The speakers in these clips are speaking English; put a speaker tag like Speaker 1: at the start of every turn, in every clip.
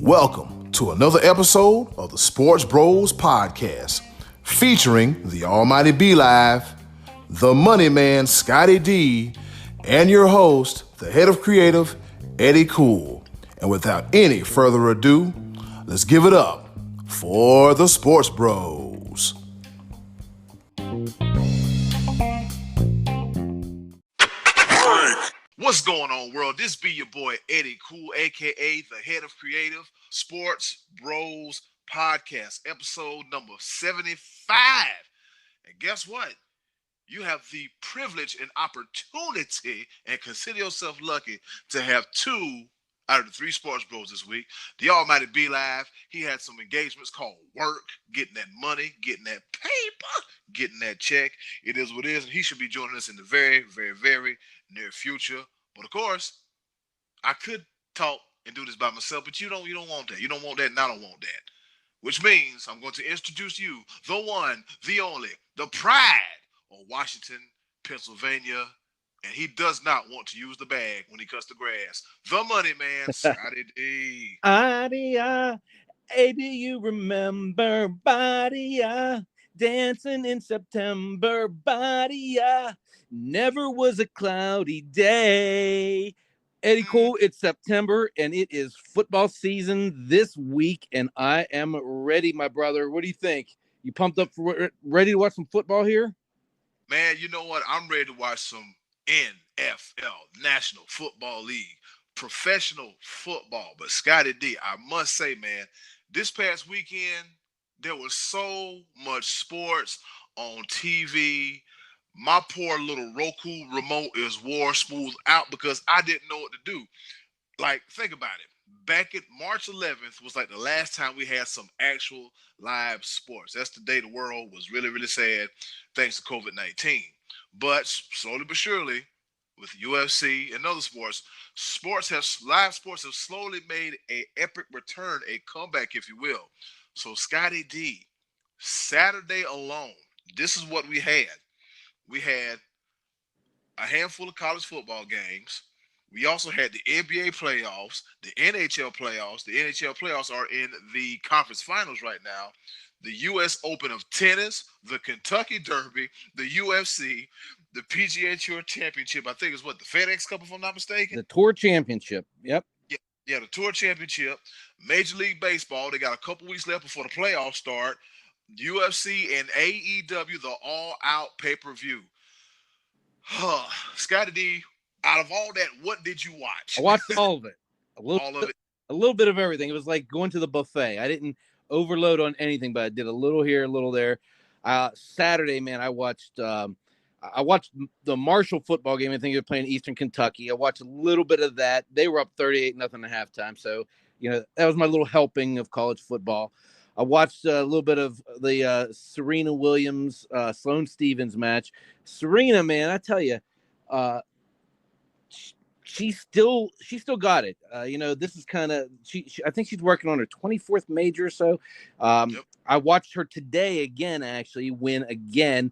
Speaker 1: Welcome to another episode of the Sports Bros Podcast, featuring the Almighty B Live, the Money Man Scottie D, and your host, the head of creative, Eddy Kool. And without any further ado, let's give it up for the Sports Bros. What's going on, world? This be your boy, Eddy Kool, a.k.a. the head of creative, Sports Bros Podcast, episode number 75. And guess what? You have the privilege and opportunity, and consider yourself lucky to have two out of the three Sports Bros this week. The Almighty B Live, he had some engagements called work, getting that money, getting that paper, getting that check. It is what it is, and he should be joining us in the very, very, very near future. But of course, I could talk and do this by myself, but you don't want that. You don't want that, and I don't want that. Which means I'm going to introduce you, the one, the only, the pride of Washington, Pennsylvania, and he does not want to use the bag when he cuts the grass. The Money Man, Scottie D.
Speaker 2: Hey, do you remember body dancing in September? Body never was a cloudy day. Eddy Kool, it's September, and it is football season this week, and I am ready, my brother. What do you think? You pumped up for ready to watch some football here?
Speaker 1: Man, you know what? I'm ready to watch some NFL, National Football League, professional football. But Scottie D, I must say, man, this past weekend, there was so much sports on TV. My poor little Roku remote is wore smooth out because I didn't know what to do. Like, think about it. Back at March 11th was like the last time we had some actual live sports. That's the day the world was really, really sad thanks to COVID-19. But slowly but surely, with UFC and other sports, live sports have slowly made an epic return, a comeback, if you will. So Scottie D, Saturday alone, this is what we had. We had a handful of college football games. We also had the NBA playoffs, the NHL playoffs. The NHL playoffs are in the conference finals right now. The U.S. Open of tennis, the Kentucky Derby, the UFC, the PGA Tour Championship. I think it's what, the FedEx Cup, if I'm not mistaken?
Speaker 2: The Tour Championship. Yep.
Speaker 1: Yeah, the Tour Championship. Major League Baseball. They got a couple weeks left before the playoffs start. UFC and AEW, the all-out pay-per-view. Scottie D, out of all that, what did you watch?
Speaker 2: I watched all of it. A little bit of everything. It was like going to the buffet. I didn't overload on anything, but I did a little here, a little there. Saturday, man, I watched the Marshall football game. I think they were playing Eastern Kentucky. I watched a little bit of that. They were up 38-0 at halftime. So, that was my little helping of college football. I watched a little bit of the Serena Williams, Sloane Stephens match. Serena, man, I tell you, she still got it. This is kind of I think she's working on her 24th major or so. Yep. I watched her today again, actually win again.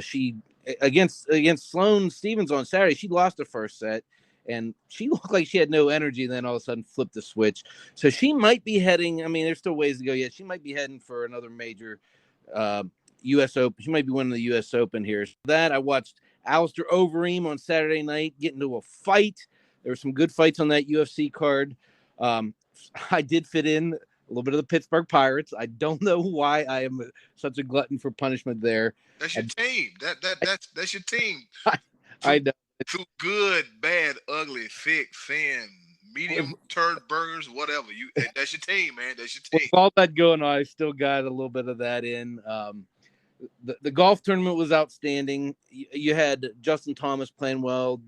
Speaker 2: She against Sloane Stephens on Saturday. She lost the first set, and she looked like she had no energy. And then all of a sudden, flipped the switch. So she might be heading. I mean, there's still ways to go yet. She might be heading for another major U.S. Open. She might be winning the U.S. Open here. So that I watched Alistair Overeem on Saturday night get into a fight. There were some good fights on that UFC card. I did fit in a little bit of the Pittsburgh Pirates. I don't know why I am such a glutton for punishment there.
Speaker 1: That's your team. That's your team.
Speaker 2: I know.
Speaker 1: Too good, bad, ugly, thick, thin, medium, turd burgers, whatever. That's your team, man. That's your team.
Speaker 2: With all that going on, I still got a little bit of that in. The golf tournament was outstanding. You had Justin Thomas playing well,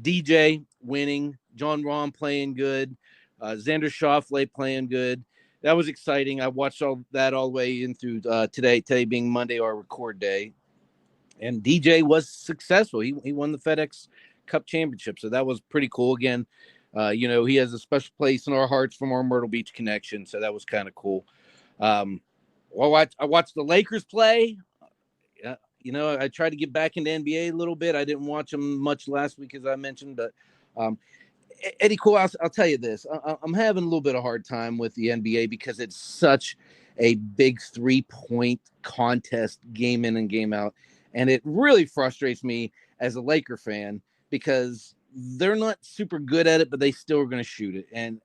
Speaker 2: DJ winning, John Rahm playing good, Xander Schauffele playing good. That was exciting. I watched all that all the way in through today being Monday, our record day. And DJ was successful. He won the FedEx Cup Championship, so that was pretty cool. Again, he has a special place in our hearts from our Myrtle Beach connection, so that was kind of cool. I watched the Lakers play. I tried to get back into NBA a little bit. I didn't watch them much last week, as I mentioned, but Eddy Kool, I'll tell you this. I'm having a little bit of a hard time with the NBA because it's such a big 3-point contest game in and game out. And it really frustrates me as a Laker fan because they're not super good at it, but they still are going to shoot it. And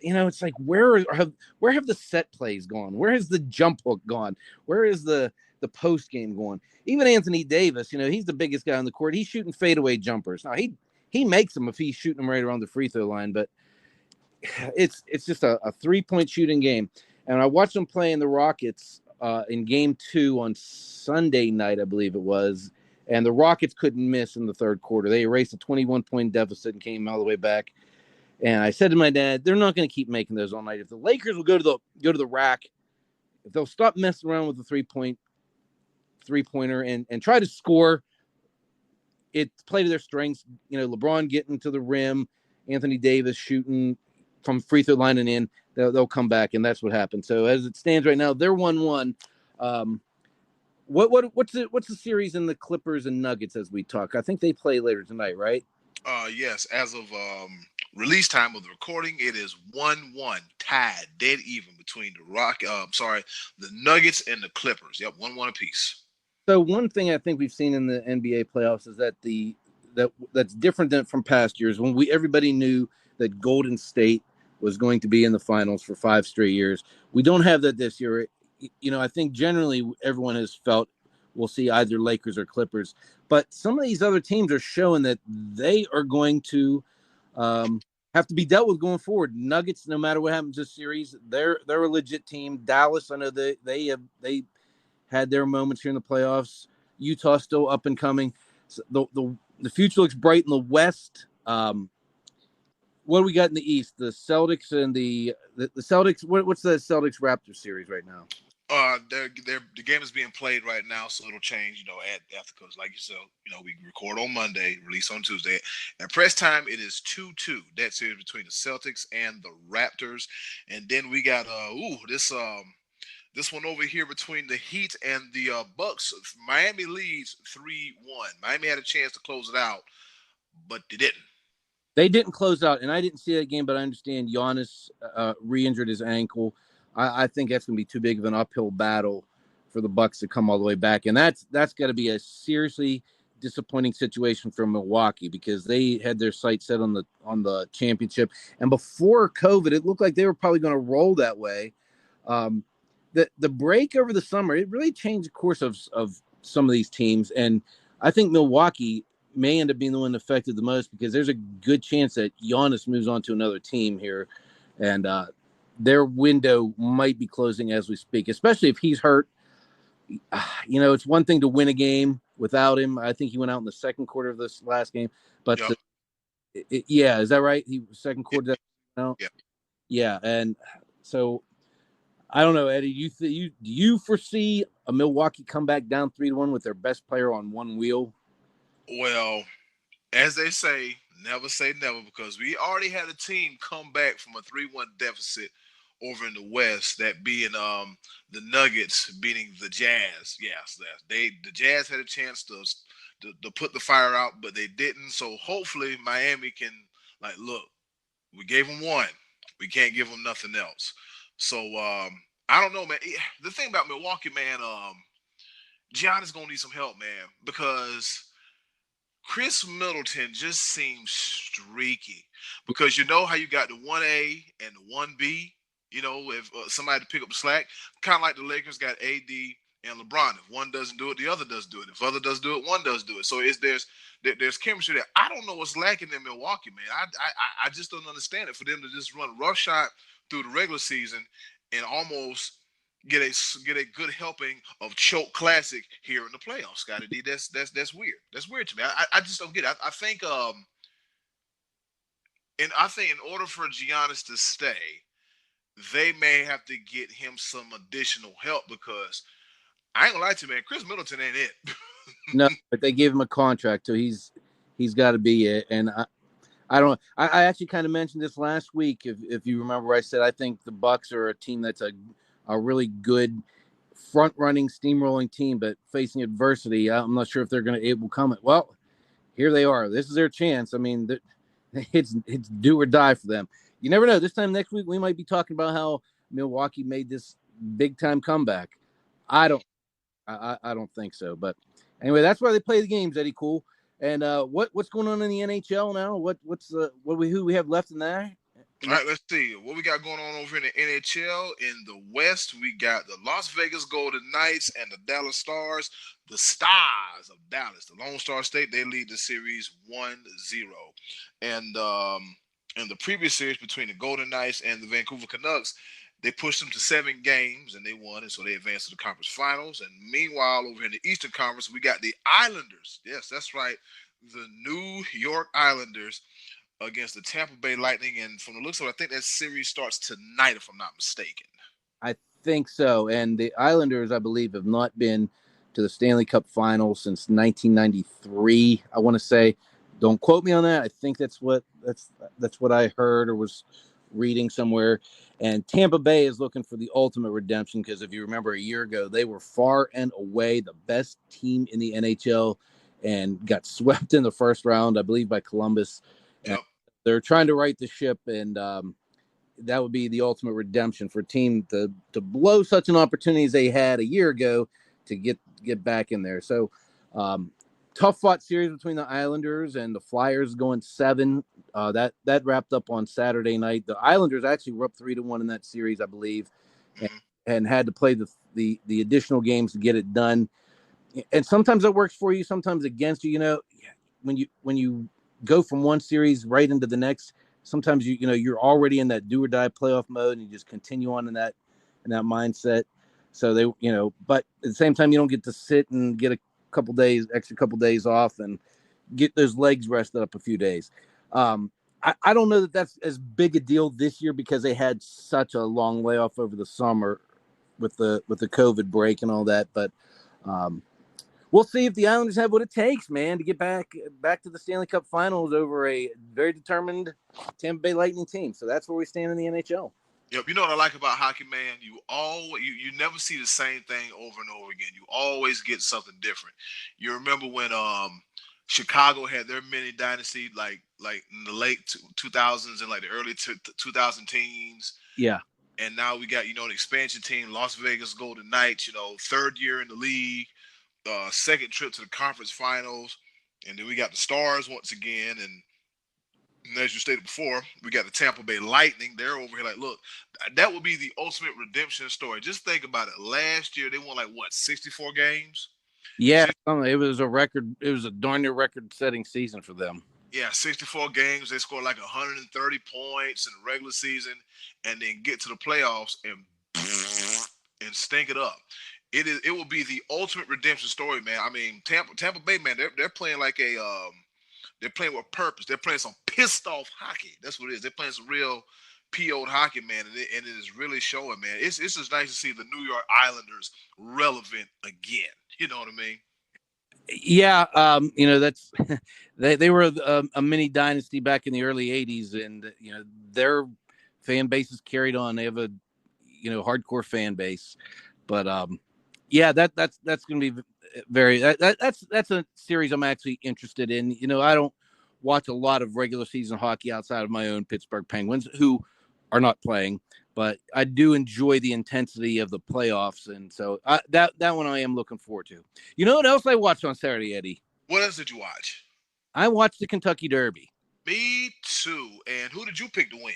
Speaker 2: it's like, where have the set plays gone? Where has the jump hook gone? Where is the post game going? Even Anthony Davis, he's the biggest guy on the court. He's shooting fadeaway jumpers. Now he makes them if he's shooting them right around the free throw line, but it's just a 3-point shooting game. And I watched them playing the Rockets in game 2 on Sunday night, I believe it was. And the Rockets couldn't miss in the third quarter. They erased a 21-point deficit and came all the way back. And I said to my dad, they're not going to keep making those all night. If the Lakers will go to the rack, if they'll stop messing around with the three-pointer and try to score, it play to their strengths. LeBron getting to the rim, Anthony Davis shooting from free throw line and in, they'll come back, and that's what happened. So as it stands right now, they're 1-1. What's the series in the Clippers and Nuggets as we talk? I think they play later tonight, right?
Speaker 1: Yes. As of release time of the recording, it is 1-1, tied, dead even between the Nuggets and the Clippers. Yep, 1-1 apiece.
Speaker 2: So one thing I think we've seen in the NBA playoffs is that that's different than from past years when everybody knew that Golden State was going to be in the finals for 5 straight years. We don't have that this year. I think generally everyone has felt we'll see either Lakers or Clippers, but some of these other teams are showing that they are going to have to be dealt with going forward. Nuggets, no matter what happens this series, they're a legit team. Dallas, I know they had their moments here in the playoffs. Utah still up and coming. So the future looks bright in the West. What do we got in the East? The Celtics and the Celtics. What's the Celtics Raptors series right now?
Speaker 1: The game is being played right now, so it'll change. After because like you said, we record on Monday, release on Tuesday. At press time, it is 2-2. That series between the Celtics and the Raptors, and then we got this one over here between the Heat and the Bucks. Miami leads 3-1. Miami had a chance to close it out, but they didn't.
Speaker 2: They didn't close out, and I didn't see that game, but I understand Giannis re-injured his ankle. I think that's going to be too big of an uphill battle for the Bucks to come all the way back, and that's got to be a seriously disappointing situation for Milwaukee because they had their sights set on the championship, and before COVID, it looked like they were probably going to roll that way. The break over the summer, it really changed the course of some of these teams, and I think Milwaukee may end up being the one affected the most because there's a good chance that Giannis moves on to another team here, and their window might be closing as we speak, especially if he's hurt. It's one thing to win a game without him. I think he went out in the second quarter of this last game, but
Speaker 1: yep.
Speaker 2: Is that right? He second quarter. Yeah, and so I don't know, Eddie. Do you foresee a Milwaukee comeback down 3-1 with their best player on one wheel?
Speaker 1: Well, as they say never because we already had a team come back from a 3-1 deficit over in the West, that being the Nuggets beating the Jazz. Yes, the Jazz had a chance to put the fire out, but they didn't. So hopefully Miami can look, we gave them one, we can't give them nothing else. So I don't know, man. The thing about Milwaukee, man, Giannis gonna need some help, man, because Chris Middleton just seems streaky. Because you know how you got the 1A and the 1B. If somebody to pick up the slack, kind of like the Lakers got AD and LeBron. If one doesn't do it, the other does do it. If other does do it, one does do it. So there's chemistry there. I don't know what's lacking in Milwaukee, man. I just don't understand it for them to just run roughshod through the regular season and almost get a good helping of choke classic here in the playoffs, Scottie D. That's weird. That's weird to me. I just don't get it. I think in order for Giannis to stay, they may have to get him some additional help because I ain't gonna lie to you, man. Chris Middleton ain't it.
Speaker 2: No, but they gave him a contract, so he's got to be it. And I actually kind of mentioned this last week. If you remember, I said I think the Bucks are a team that's a really good front-running, steamrolling team, but facing adversity, I'm not sure if they're going to able to come. Well, here they are. This is their chance. I mean, it's do or die for them. You never know. This time next week, we might be talking about how Milwaukee made this big-time comeback. I don't think so. But anyway, that's why they play the games, Eddy Kool. And what's going on in the NHL now? Who we have left in there?
Speaker 1: All right, let's see what we got going on over in the NHL. In the West, we got the Las Vegas Golden Knights and the Dallas Stars. The Stars of Dallas, the Lone Star State, they lead the series 1-0. And in the previous series between the Golden Knights and the Vancouver Canucks, they pushed them to 7 games and they won, and so they advanced to the conference finals. And meanwhile, over in the Eastern Conference, we got the Islanders. Yes, that's right, the New York Islanders against the Tampa Bay Lightning, and from the looks of it, I think that series starts tonight, if I'm not mistaken.
Speaker 2: I think so. And the Islanders, I believe, have not been to the Stanley Cup Finals since 1993. I want to say, don't quote me on that. I think that's what I heard or was reading somewhere. And Tampa Bay is looking for the ultimate redemption because if you remember a year ago, they were far and away the best team in the NHL and got swept in the first round, I believe, by Columbus.
Speaker 1: Yep.
Speaker 2: They're trying to right the ship, and that would be the ultimate redemption for a team to blow such an opportunity as they had a year ago to get back in there. So tough fought series between the Islanders and the Flyers going 7. That wrapped up on Saturday night. The Islanders actually were up 3-1 in that series, I believe, and had to play the additional games to get it done. And sometimes that works for you, sometimes against you. You know, when you go from one series right into the next, sometimes you're already in that do or die playoff mode and you just continue on in that mindset. So they, but at the same time, you don't get to sit and get extra couple days off and get those legs rested up a few days. I don't know that that's as big a deal this year because they had such a long layoff over the summer with the COVID break and all that. But we'll see if the Islanders have what it takes, man, to get back to the Stanley Cup Finals over a very determined Tampa Bay Lightning team. So that's where we stand in the NHL.
Speaker 1: Yep. You know what I like about hockey, man? You never see the same thing over and over again. You always get something different. You remember when Chicago had their mini dynasty, like in the late 2000s and like the early 2000 teens.
Speaker 2: Yeah.
Speaker 1: And now we got an expansion team, Las Vegas Golden Knights. Third year in the league. Second trip to the conference finals, and then we got the Stars once again, and as you stated before, we got the Tampa Bay Lightning. They're over here like, look, that would be the ultimate redemption story. Just think about it. Last year, they won 64 games?
Speaker 2: Yeah, it was a record. It was a darn near record-setting season for them.
Speaker 1: Yeah, 64 games. They scored 130 points in the regular season, and then get to the playoffs and stink it up. It will be the ultimate redemption story, man. I mean, Tampa Bay, man, they're playing they're playing with purpose. They're playing some pissed off hockey. That's what it is. They're playing some real PO'd hockey, man, and it is really showing, man. It's just nice to see the New York Islanders relevant again. You know what I mean?
Speaker 2: Yeah, that's they were a mini dynasty back in the early '80s, and their fan base is carried on. They have a hardcore fan base, but yeah, that's going to be very that's a series I'm actually interested in. I don't watch a lot of regular season hockey outside of my own Pittsburgh Penguins, who are not playing, but I do enjoy the intensity of the playoffs, and so that one I am looking forward to. You know what else I watched on Saturday, Eddy?
Speaker 1: What else did you watch?
Speaker 2: I watched the Kentucky Derby.
Speaker 1: Me too. And who did you pick to win?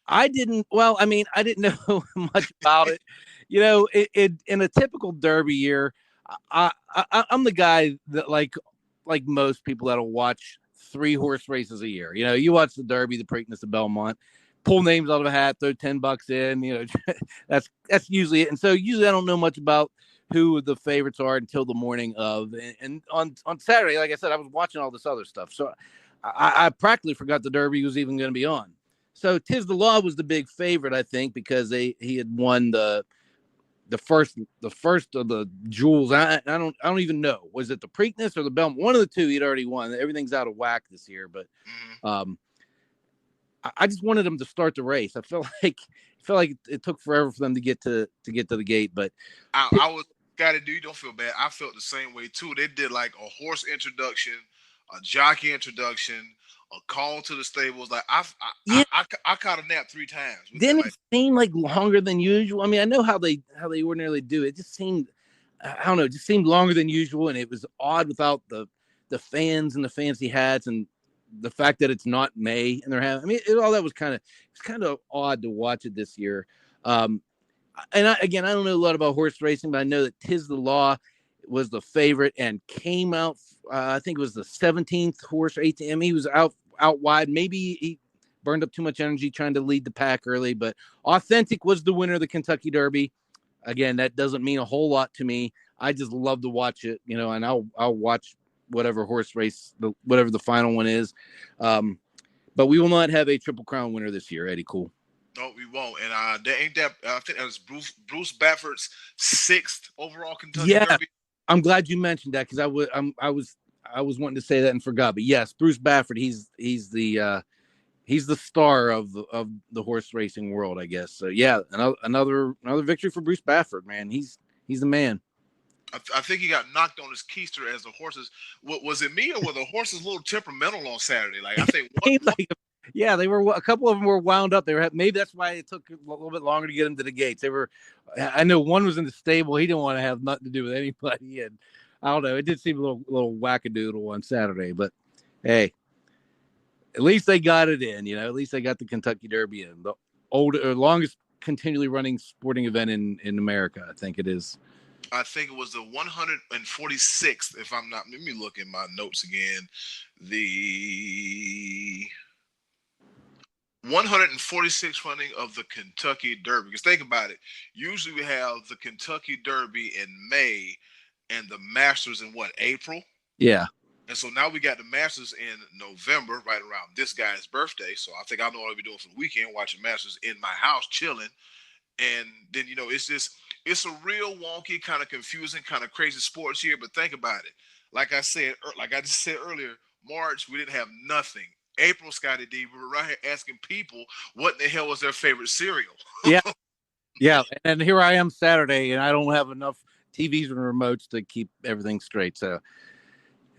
Speaker 2: I didn't. Well, I mean, I didn't know much about it. It in a typical Derby year, I'm the guy that like most people that'll watch 3 horse races a year. You watch the Derby, the Preakness, the Belmont, pull names out of a hat, throw $10 in. That's usually it. And so usually I don't know much about who the favorites are until the morning of. And on Saturday, like I said, I was watching all this other stuff, so I practically forgot the Derby was even going to be on. So Tiz the Law was the big favorite, I think, because he had won the first of the jewels. I don't even know. Was it the Preakness or the Belmont? One of the two he'd already won. Everything's out of whack this year, but I just wanted him to start the race. I felt like felt like it took forever for them to get to the gate. But
Speaker 1: I was Scottie D. Don't feel bad. I felt the same way too. They did like a horse introduction, a jockey introduction, a call to the stables. Like I caught a nap 3 times.
Speaker 2: Didn't it seem like longer than usual? I mean, I know how they ordinarily do it. It just seemed, I don't know, it just seemed longer than usual, and it was odd without the fans and the fancy hats and the fact that it's not May and they're having. I mean, all that was kind of odd to watch it this year. And I don't know a lot about horse racing, but I know that Tiz the Law was the favorite and came out. I think it was the 17th horse, ATM. He was out wide. Maybe he burned up too much energy trying to lead the pack early, but Authentic was the winner of the Kentucky Derby. Again, that doesn't mean a whole lot to me. I just love to watch it, and I'll watch whatever horse race, whatever the final one is. But we will not have a Triple Crown winner this year, Eddy Kool.
Speaker 1: No, we won't. And I think that was Bruce Baffert's 6th overall Kentucky Derby.
Speaker 2: I'm glad you mentioned that because I was wanting to say that and forgot. But yes, Bruce Baffert, he's the star of the horse racing world, I guess. So yeah, another victory for Bruce Baffert, man. He's the man.
Speaker 1: I think he got knocked on his keister as the horses. Was it me or were the horses a little temperamental on Saturday? Like I think.
Speaker 2: Yeah, they were. A couple of them were wound up. Maybe that's why it took a little bit longer to get them to the gates. They were. I know one was in the stable. He didn't want to have nothing to do with anybody, and I don't know. It did seem a little wackadoodle on Saturday, but hey, at least they got it in. At least they got the Kentucky Derby in, the longest continually running sporting event in America. I think it is.
Speaker 1: I think it was the 146th, if I'm not. Let me look in my notes again. The 146th running of the Kentucky Derby. Because think about it. Usually we have the Kentucky Derby in May and the Masters in April?
Speaker 2: Yeah.
Speaker 1: And so now we got the Masters in November, right around this guy's birthday. So I think I know what I'll be doing for the weekend, watching Masters in my house, chilling. And then, it's a real wonky, kind of confusing, kind of crazy sports here. But think about it. Like I just said earlier, March, we didn't have nothing. April, Scottie D, we were right here asking people what in the hell was their favorite cereal.
Speaker 2: Yeah. And here I am Saturday, and I don't have enough TVs and remotes to keep everything straight. So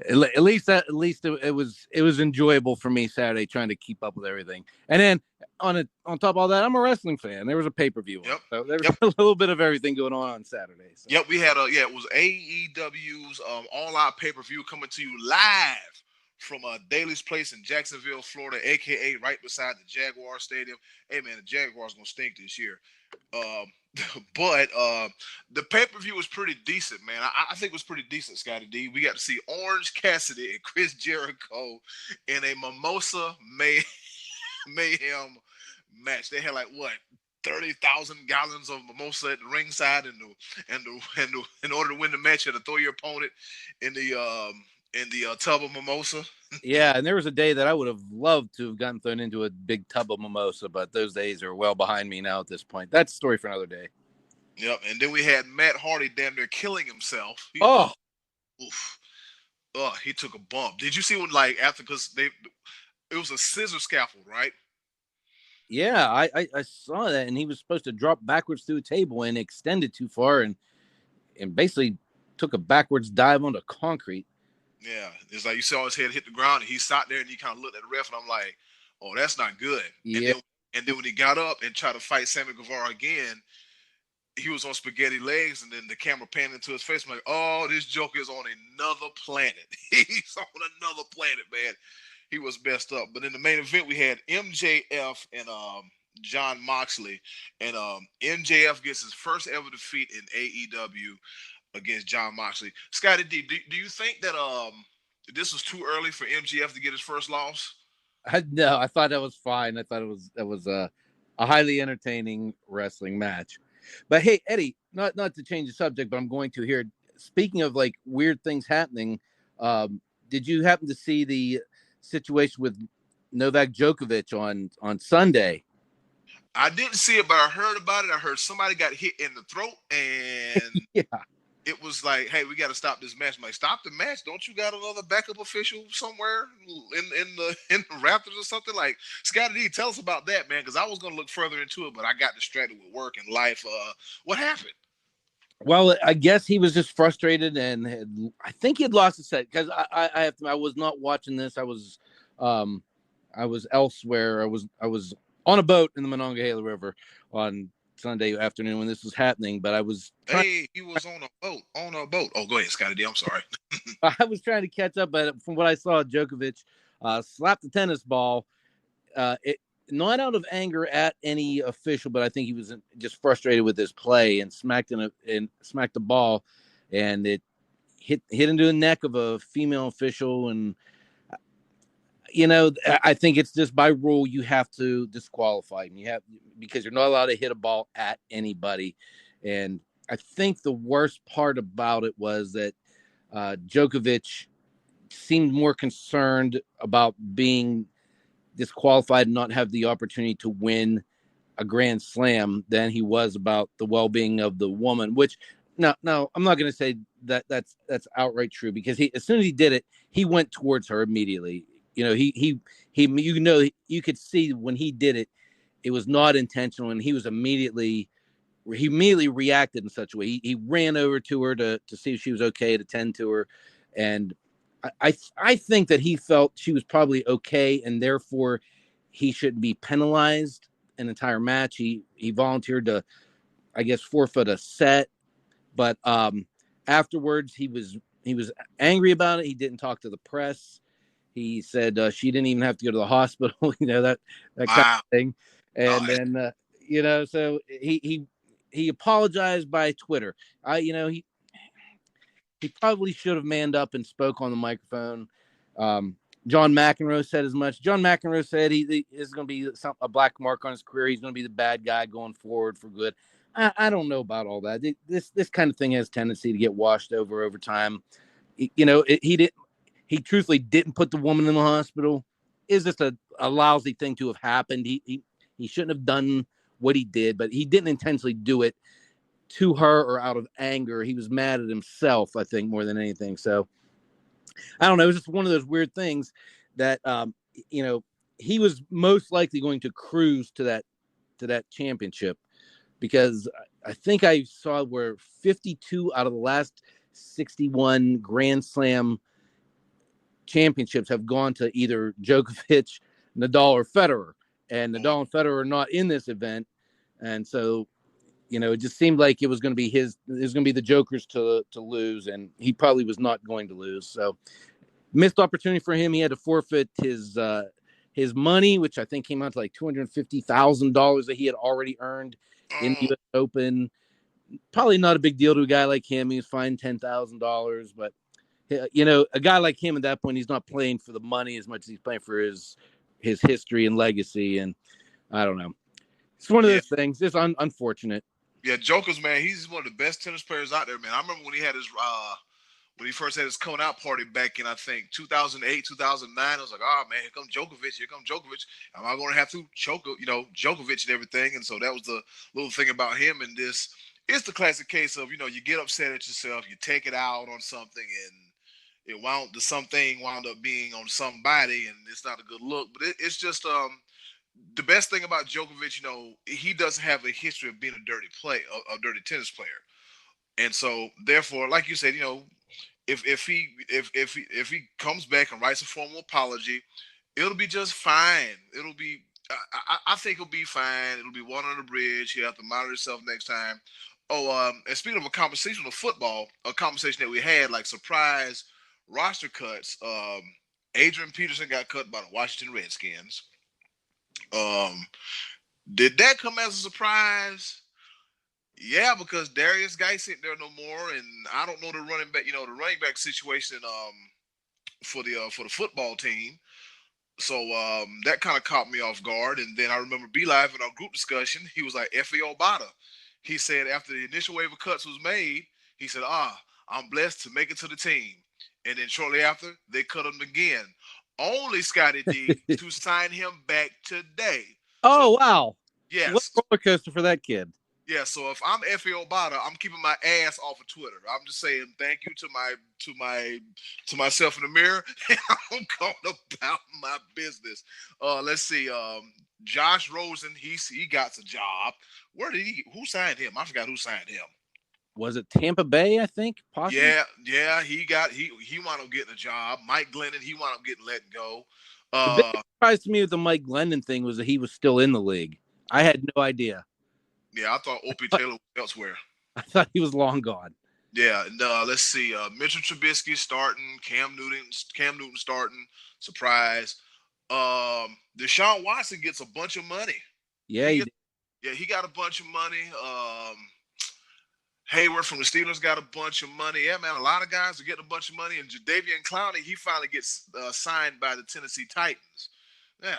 Speaker 2: at least it was enjoyable for me Saturday trying to keep up with everything. And then on top of all that, I'm a wrestling fan. There was a pay-per-view.
Speaker 1: Yep.
Speaker 2: So there was a little bit of everything going on Saturday. So.
Speaker 1: Yep, we had it was AEW's All Out pay-per-view coming to you live from Daly's Place in Jacksonville, Florida, aka right beside the Jaguar Stadium. Hey man, the Jaguars gonna stink this year. But the pay-per-view was pretty decent, man. I think it was pretty decent, Scottie D. We got to see Orange Cassidy and Chris Jericho in a Mimosa Mayhem match. They had 30,000 gallons of mimosa at the ringside, and in order to win the match, you had to throw your opponent in the tub of mimosa.
Speaker 2: Yeah, and there was a day that I would have loved to have gotten thrown into a big tub of mimosa, but those days are well behind me now at this point. That's a story for another day.
Speaker 1: Yep, and then we had Matt Hardy damn near killing himself. He took a bump. Did you see when because it was a scissor scaffold, right?
Speaker 2: Yeah, I saw that, and he was supposed to drop backwards through a table and extended too far, and basically took a backwards dive onto concrete.
Speaker 1: Yeah, it's like you saw his head hit the ground, and he sat there, and he kind of looked at the ref, and I'm like, "Oh, that's not good."
Speaker 2: Yeah.
Speaker 1: And then when he got up and tried to fight Sammy Guevara again, he was on spaghetti legs, and then the camera panned into his face. I'm like, "Oh, this joker is on another planet. He's on another planet, man." He was messed up. But in the main event, we had MJF and John Moxley, and MJF gets his first ever defeat in AEW against John Moxley. Scottie D, do you think that this was too early for MJF to get his first loss?
Speaker 2: No, I thought that was fine. I thought that was a highly entertaining wrestling match. But hey, Eddy, not to change the subject, but I'm going to here. Speaking of weird things happening, did you happen to see the situation with Novak Djokovic on Sunday?
Speaker 1: I didn't see it, but I heard about it. I heard somebody got hit in the throat, and
Speaker 2: yeah.
Speaker 1: it was like, hey, we got to stop this match. I'm like, stop the match. Don't you got another backup official somewhere in the Raptors or something? Like, Scottie D, tell us about that, man, because I was going to look further into it, but I got distracted with work and life. What happened?
Speaker 2: Well, I guess he was just frustrated, and I think he had lost a set because I was not watching this. I was elsewhere. I was on a boat in the Monongahela River on Sunday afternoon when this was happening. But I was
Speaker 1: he was on a boat. On a boat. Oh, go ahead, Scottie D. I'm sorry.
Speaker 2: I was trying to catch up, but from what I saw, Djokovic slapped the tennis ball. Not out of anger at any official, but I think he was just frustrated with his play and smacked the ball, and it hit into the neck of a female official. And I think it's just by rule you have to disqualify him. Because you're not allowed to hit a ball at anybody. And I think the worst part about it was that Djokovic seemed more concerned about being disqualified and not have the opportunity to win a Grand Slam than he was about the well-being of the woman. Which now I'm not going to say that's outright true, because as soon as he did it, he went towards her immediately. He you could see when he did it, it was not intentional, and he immediately reacted in such a way. He ran over to her to see if she was okay, to tend to her, and I think that he felt she was probably okay, and therefore he shouldn't be penalized an entire match. He volunteered to, I guess, forfeit a set, but afterwards he was angry about it. He didn't talk to the press. He said she didn't even have to go to the hospital, that kind of thing. And then so he apologized by Twitter. He probably should have manned up and spoke on the microphone. John McEnroe said as much. John McEnroe said he is going to be a black mark on his career. He's going to be the bad guy going forward for good. I don't know about all that. This kind of thing has tendency to get washed over time. He truthfully didn't put the woman in the hospital. Is just a lousy thing to have happened. He shouldn't have done what he did, but he didn't intentionally do it to her or out of anger. He was mad at himself, I think, more than anything. So I don't know. It was just one of those weird things that, he was most likely going to cruise to that championship, because I think I saw where 52 out of the last 61 Grand Slam championships have gone to either Djokovic, Nadal, or Federer, and Nadal and Federer are not in this event. And so, it just seemed like it was going to be the Joker's to lose, and he probably was not going to lose. So missed opportunity for him. He had to forfeit his money, which I think came out to like $250,000 that he had already earned in the US Open. Probably not a big deal to a guy like him. He was fined $10,000, but a guy like him at that point, he's not playing for the money as much as he's playing for his history and legacy. And I don't know. It's one of those things. It's unfortunate.
Speaker 1: Yeah, Joker's, man, he's one of the best tennis players out there, man. I remember when he had when he first had his coming out party back in, I think, 2008, 2009. I was like, oh, man, here comes Djokovic. Am I going to have to choke, Djokovic and everything? And so that was the little thing about him. And this is the classic case of, you get upset at yourself, you take it out on something, and something wound up being on somebody, and it's not a good look. But it's just the best thing about Djokovic, he doesn't have a history of being a dirty tennis player. And so, therefore, like you said, if he comes back and writes a formal apology, it'll be just fine. I think it'll be fine. It'll be water under the bridge. He'll have to monitor himself next time. Oh, and speaking of a conversation of football, a conversation that we had, like surprise roster cuts. Adrian Peterson got cut by the Washington Redskins. Did that come as a surprise? Yeah, because Darius Geis isn't there no more, and I don't know the running back situation for the football team. So that kind of caught me off guard. And then I remember B-Live in our group discussion, he was like, F.A. Obata. He said after the initial wave of cuts was made, he said, I'm blessed to make it to the team. And then shortly after, they cut him again. Only Scottie D to sign him back today.
Speaker 2: Oh, wow.
Speaker 1: Yes.
Speaker 2: What roller coaster for that kid.
Speaker 1: Yeah, so if I'm F.A. Obata, I'm keeping my ass off of Twitter. I'm just saying thank you to myself in the mirror, and I'm going about my business. Let's see. Josh Rosen, he got a job. Who signed him? I forgot who signed him.
Speaker 2: Was it Tampa Bay? I think possibly.
Speaker 1: Yeah. He wound up getting a job. Mike Glennon, he wound up getting let go.
Speaker 2: The big surprise to me with the Mike Glennon thing was that he was still in the league. I had no idea.
Speaker 1: Yeah, I thought Opie Taylor was elsewhere.
Speaker 2: I thought he was long gone.
Speaker 1: Yeah, and let's see. Mitchell Trubisky starting, Cam Newton starting. Surprise. Deshaun Watson gets a bunch of money.
Speaker 2: Yeah,
Speaker 1: he got a bunch of money. Hayward from the Steelers got a bunch of money. Yeah, man, a lot of guys are getting a bunch of money. And Jadeveon Clowney, he finally gets signed by the Tennessee Titans. Yeah,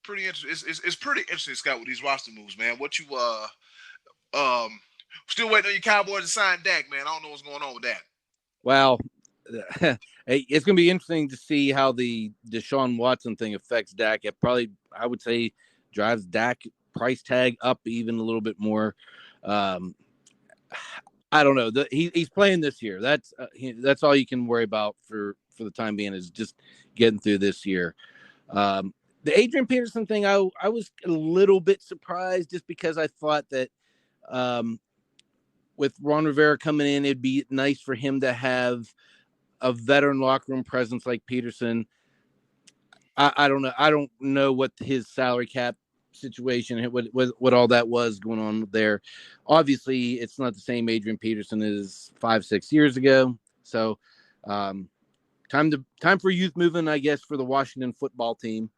Speaker 1: pretty interesting. It's pretty interesting, Scott, with these roster moves, man. What you still waiting on your Cowboys to sign Dak, man. I don't know what's going on with that.
Speaker 2: Well, it's going to be interesting to see how the Deshaun Watson thing affects Dak. It probably, I would say, drives Dak price tag up even a little bit more. I don't know. He's playing this year. That's all you can worry about for the time being is just getting through this year. The Adrian Peterson thing, I was a little bit surprised just because I thought that with Ron Rivera coming in, it'd be nice for him to have a veteran locker room presence like Peterson. I don't know. I don't know what his salary cap situation, what all that was going on there. Obviously, it's not the same Adrian Peterson as 5-6 years ago. So, time for youth movement, I guess, for the Washington football team.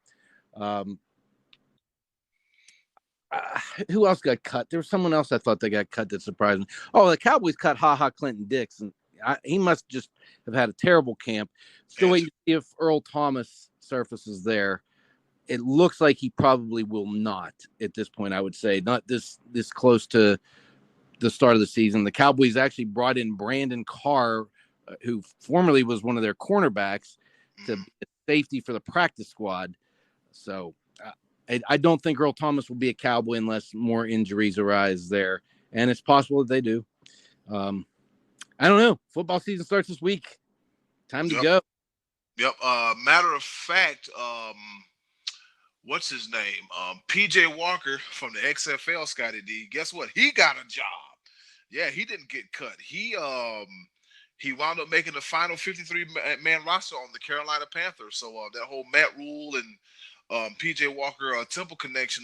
Speaker 2: Who else got cut? There was someone else I thought they got cut that surprised me. Oh, the Cowboys cut Clinton Dix, and he must just have had a terrible camp. Still waiting to see if Earl Thomas surfaces there. It looks like he probably will not at this point, I would say. Not this close to the start of the season. The Cowboys actually brought in Brandon Carr, who formerly was one of their cornerbacks, to be a safety for the practice squad. So I don't think Earl Thomas will be a Cowboy unless more injuries arise there. And it's possible that they do. I don't know. Football season starts this week. Time to go.
Speaker 1: Yep. Matter of fact, what's his name? PJ Walker from the XFL, Scottie D. Guess what? He got a job. Yeah, he didn't get cut. He wound up making the final 53-man roster on the Carolina Panthers. So that whole Matt Rule and PJ Walker Temple connection,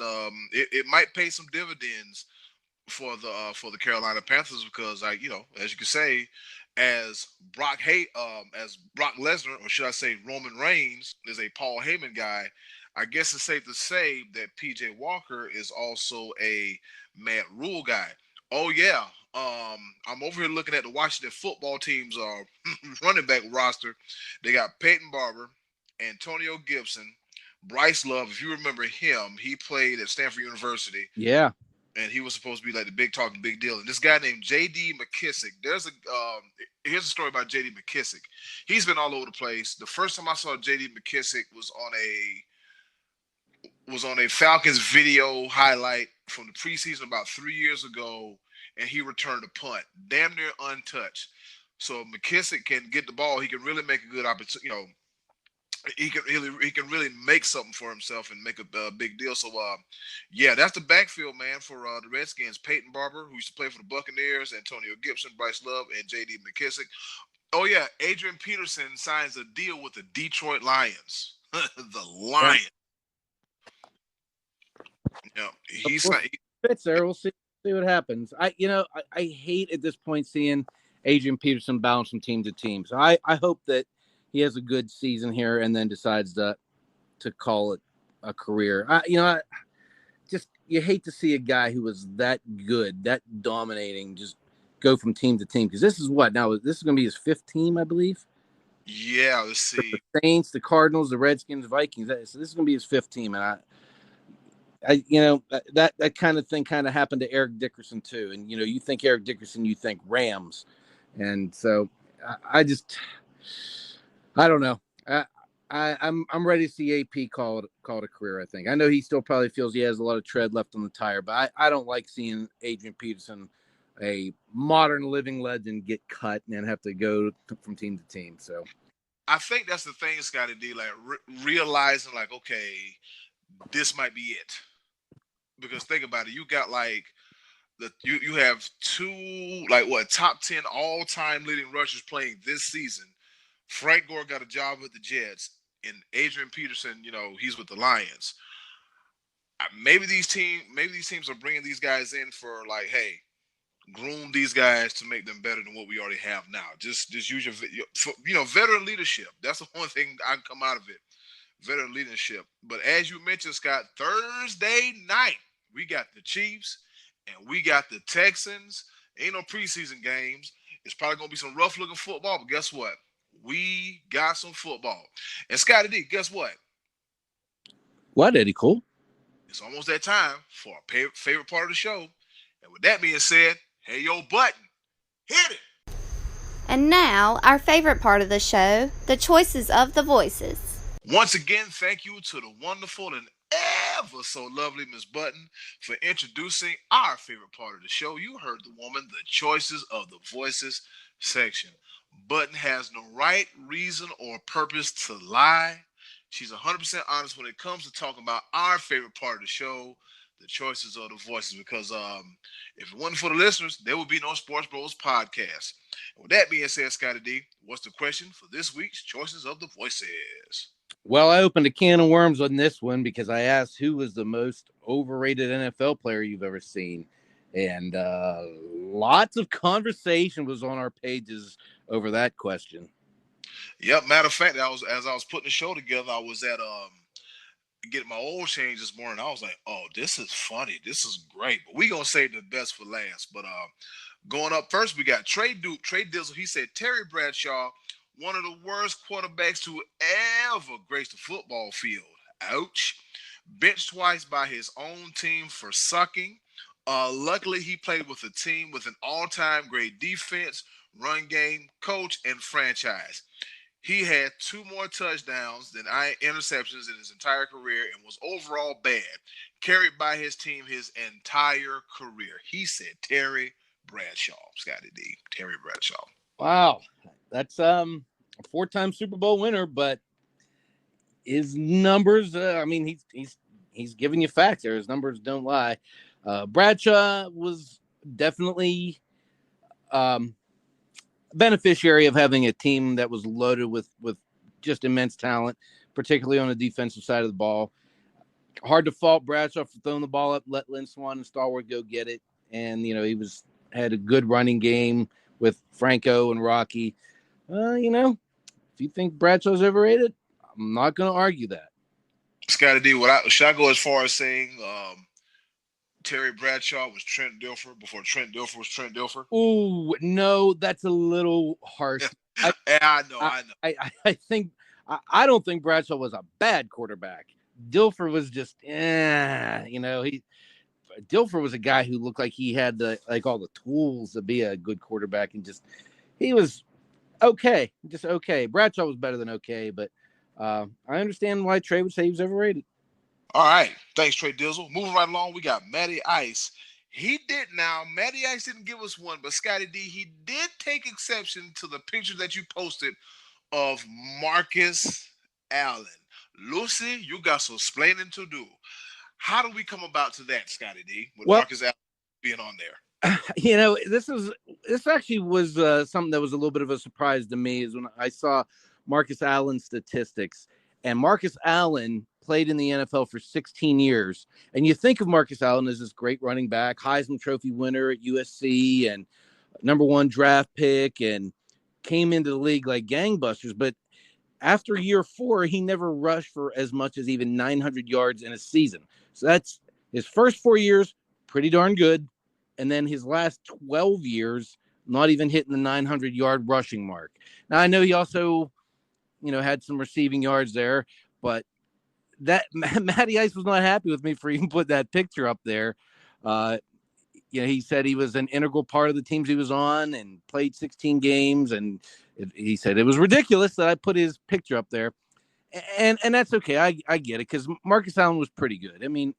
Speaker 1: it might pay some dividends for the Carolina Panthers because, as you can say, as Brock Lesnar, or should I say Roman Reigns, is a Paul Heyman guy. I guess it's safe to say that PJ Walker is also a Matt Rule guy. Oh yeah, I'm over here looking at the Washington football team's running back roster. They got Peyton Barber, Antonio Gibson, Bryce Love. If you remember him, he played at Stanford University.
Speaker 2: Yeah.
Speaker 1: And he was supposed to be like the big deal. And this guy named J.D. McKissick. Here's a story about J.D. McKissick. He's been all over the place. The first time I saw J.D. McKissick was on a Falcons video highlight from the preseason about 3 years ago, and he returned a punt, damn near untouched. So McKissick can get the ball. He can really make a good opportunity. He can really make something for himself and make a big deal. So, yeah, that's the backfield, man, for the Redskins. Peyton Barber, who used to play for the Buccaneers, Antonio Gibson, Bryce Love, and J.D. McKissick. Oh, yeah, Adrian Peterson signs a deal with the Detroit Lions. The Lions. He's
Speaker 2: fits there. We'll see what happens. I hate at this point seeing Adrian Peterson bounce from team to team. So I hope that he has a good season here and then decides to call it a career. You hate to see a guy who was that good, that dominating, just go from team to team. Because this is what now. This is going to be his fifth team, I believe.
Speaker 1: Yeah, let's see.
Speaker 2: The Saints, the Cardinals, the Redskins, the Vikings. So this is going to be his fifth team, and that kind of thing kind of happened to Eric Dickerson too. And you think Eric Dickerson, you think Rams, and so I don't know. I'm ready to see AP call it a career. I think. I know he still probably feels he has a lot of tread left on the tire, but I don't like seeing Adrian Peterson, a modern living legend, get cut and have to go from team to team. So
Speaker 1: I think that's the thing, Scottie D. Like realizing, like, okay, this might be it. Because think about it, you got like you have two top 10 all time leading rushers playing this season. Frank Gore got a job with the Jets, and Adrian Peterson, he's with the Lions. Maybe these teams are bringing these guys in for like, hey, groom these guys to make them better than what we already have now. Just use your veteran leadership. That's the one thing I can come out of it. Veteran leadership. But as you mentioned, Scott, Thursday night we got the Chiefs and we got the Texans. Ain't no preseason games. It's probably gonna be some rough looking football, but guess what? We got some football. And Scottie D, guess what?
Speaker 2: What, Eddy Kool?
Speaker 1: It's almost that time for our favorite part of the show. And with that being said, hey, yo, button, hit it.
Speaker 3: And now, our favorite part of the show, the choices of the voices.
Speaker 1: Once again, thank you to the wonderful and ever so lovely Miss Button for introducing our favorite part of the show. You heard the woman, the choices of the voices section. Button has no right, reason, or purpose to lie. She's 100% honest when it comes to talking about our favorite part of the show, the choices of the voices, because if it wasn't for the listeners, there would be no Sports Bros podcast. And with that being said, Scottie D, what's the question for this week's choices of the voices?
Speaker 2: Well, I opened a can of worms on this one because I asked who was the most overrated NFL player you've ever seen. And lots of conversation was on our pages over that question.
Speaker 1: Yep. Matter of fact, as I was putting the show together, I was at getting my oil change this morning. I was like, oh, this is funny. This is great. But we gonna save the best for last. But going up first, we got Trey Dizzle. He said Terry Bradshaw, one of the worst quarterbacks to ever grace the football field. Ouch. Benched twice by his own team for sucking. Luckily, he played with a team with an all-time great defense, run game, coach, and franchise. He had 2 more touchdowns than interceptions in his entire career and was overall bad, carried by his team his entire career. He said Terry Bradshaw, Scottie D. Terry Bradshaw.
Speaker 2: Wow. That's a 4-time Super Bowl winner, but his numbers, he's giving you facts there. His numbers don't lie. Bradshaw was definitely beneficiary of having a team that was loaded with just immense talent, particularly on the defensive side of the ball. Hard to fault Bradshaw for throwing the ball up, let Lynn Swann and Stallworth go get it. And, he had a good running game with Franco and Rocky. If you think Bradshaw's overrated, I'm not going to argue that.
Speaker 1: Scottie D, should I go as far as saying Terry Bradshaw was Trent Dilfer before Trent Dilfer was Trent Dilfer?
Speaker 2: Oh, no, that's a little harsh.
Speaker 1: I know.
Speaker 2: I don't think Bradshaw was a bad quarterback. Dilfer was just, Dilfer was a guy who looked like he had all the tools to be a good quarterback, and he was okay, just okay. Bradshaw was better than okay, but I understand why Trey would say he was overrated.
Speaker 1: All right. Thanks, Trey Dizzle. Moving right along, we got Matty Ice. Matty Ice didn't give us one, but Scottie D, he did take exception to the picture that you posted of Marcus Allen. Lucy, you got some explaining to do. How do we come about to that, Scottie D, with Marcus Allen being on there?
Speaker 2: This actually was something that was a little bit of a surprise to me, is when I saw Marcus Allen's statistics. And Marcus Allen played in the NFL for 16 years. And you think of Marcus Allen as this great running back, Heisman Trophy winner at USC and number 1 draft pick, and came into the league like gangbusters. But after year 4, he never rushed for as much as even 900 yards in a season. So that's his first 4 years, pretty darn good. And then his last 12 years, not even hitting the 900-yard rushing mark. Now, I know he also, had some receiving yards there, but that Matty Ice was not happy with me for even put that picture up there. He said he was an integral part of the teams he was on and played 16 games. And he said it was ridiculous that I put his picture up there. And that's okay. I get it because Marcus Allen was pretty good. I mean,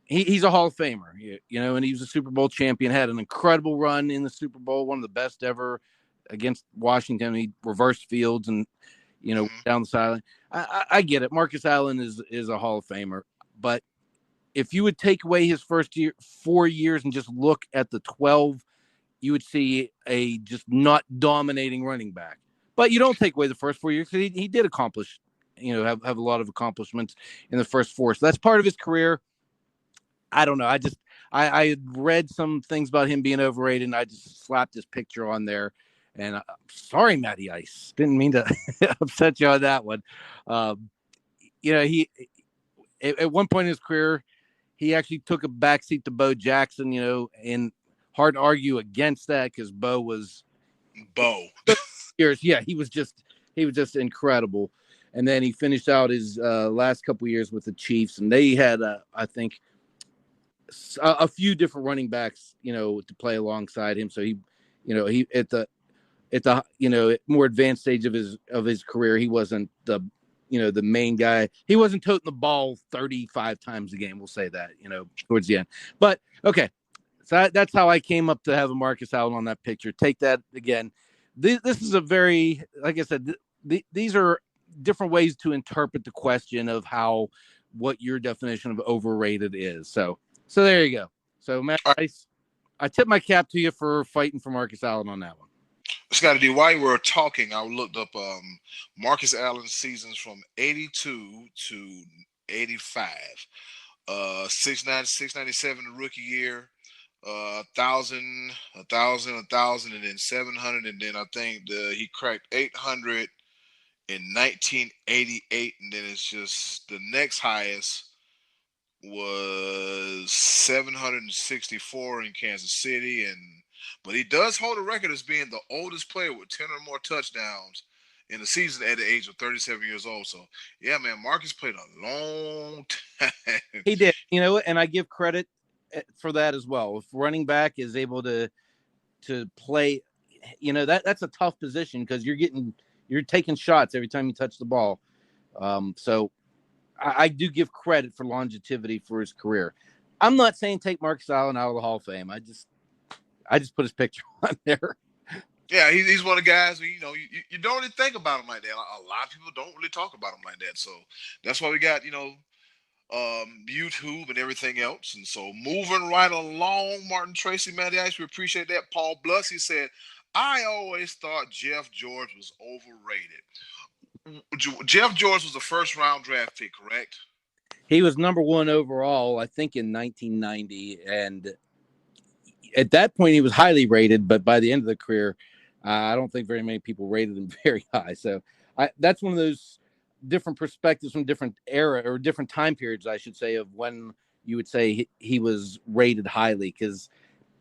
Speaker 2: he's a Hall of Famer, and he was a Super Bowl champion, had an incredible run in the Super Bowl, one of the best ever against Washington. He reversed fields and, down the sideline. I get it. Marcus Allen is a Hall of Famer. But if you would take away his first 4 years and just look at the 12, you would see a just not dominating running back. But you don't take away the first 4 years because he did accomplish, have a lot of accomplishments in the first 4. So that's part of his career. I don't know. I had read some things about him being overrated, and I just slapped his picture on there. And sorry, Matty Ice, didn't mean to upset you on that one. He at one point in his career, he actually took a backseat to Bo Jackson. And hard to argue against that because Bo was years. Yeah, he was just incredible. And then he finished out his last couple of years with the Chiefs, and they had I think a few different running backs, to play alongside him. So he at the more advanced stage of his career, he wasn't the main guy. He wasn't toting the ball 35 times a game. We'll say that, towards the end. But okay, so that's how I came up to have a Marcus Allen on that picture. Take that again. This is a very, like I said, these are different ways to interpret the question of what your definition of overrated is. So there you go. So, Matt, I tip my cap to you for fighting for Marcus Allen on that one.
Speaker 1: Scottie D, while we were talking, I looked up Marcus Allen's seasons from 82 to 85. 697 the rookie year, 1,000, and then 700, and then I think he cracked 800 in 1988, and then it's just the next highest was 764 in Kansas City, but he does hold a record as being the oldest player with 10 or more touchdowns in the season at the age of 37 years old. So yeah, man, Marcus played a long time.
Speaker 2: He did, and I give credit for that as well. If running back is able to play, that's a tough position because you're taking shots every time you touch the ball. So I do give credit for longevity for his career. I'm not saying take Marcus Allen out of the Hall of Fame. I just put his picture on there.
Speaker 1: Yeah, he's one of the guys who, you don't really think about him like that. A lot of people don't really talk about him like that. So that's why we got, YouTube and everything else. And so moving right along, Martin Tracy, Matty Ice, we appreciate that. Paul Bluss, he said, I always thought Jeff George was overrated. Jeff George was a first-round draft pick, correct?
Speaker 2: He was number 1 overall, I think, in 1990. And at that point, he was highly rated. But by the end of the career, I don't think very many people rated him very high. So that's one of those different perspectives from different era or different time periods, I should say, of when you would say he was rated highly. Because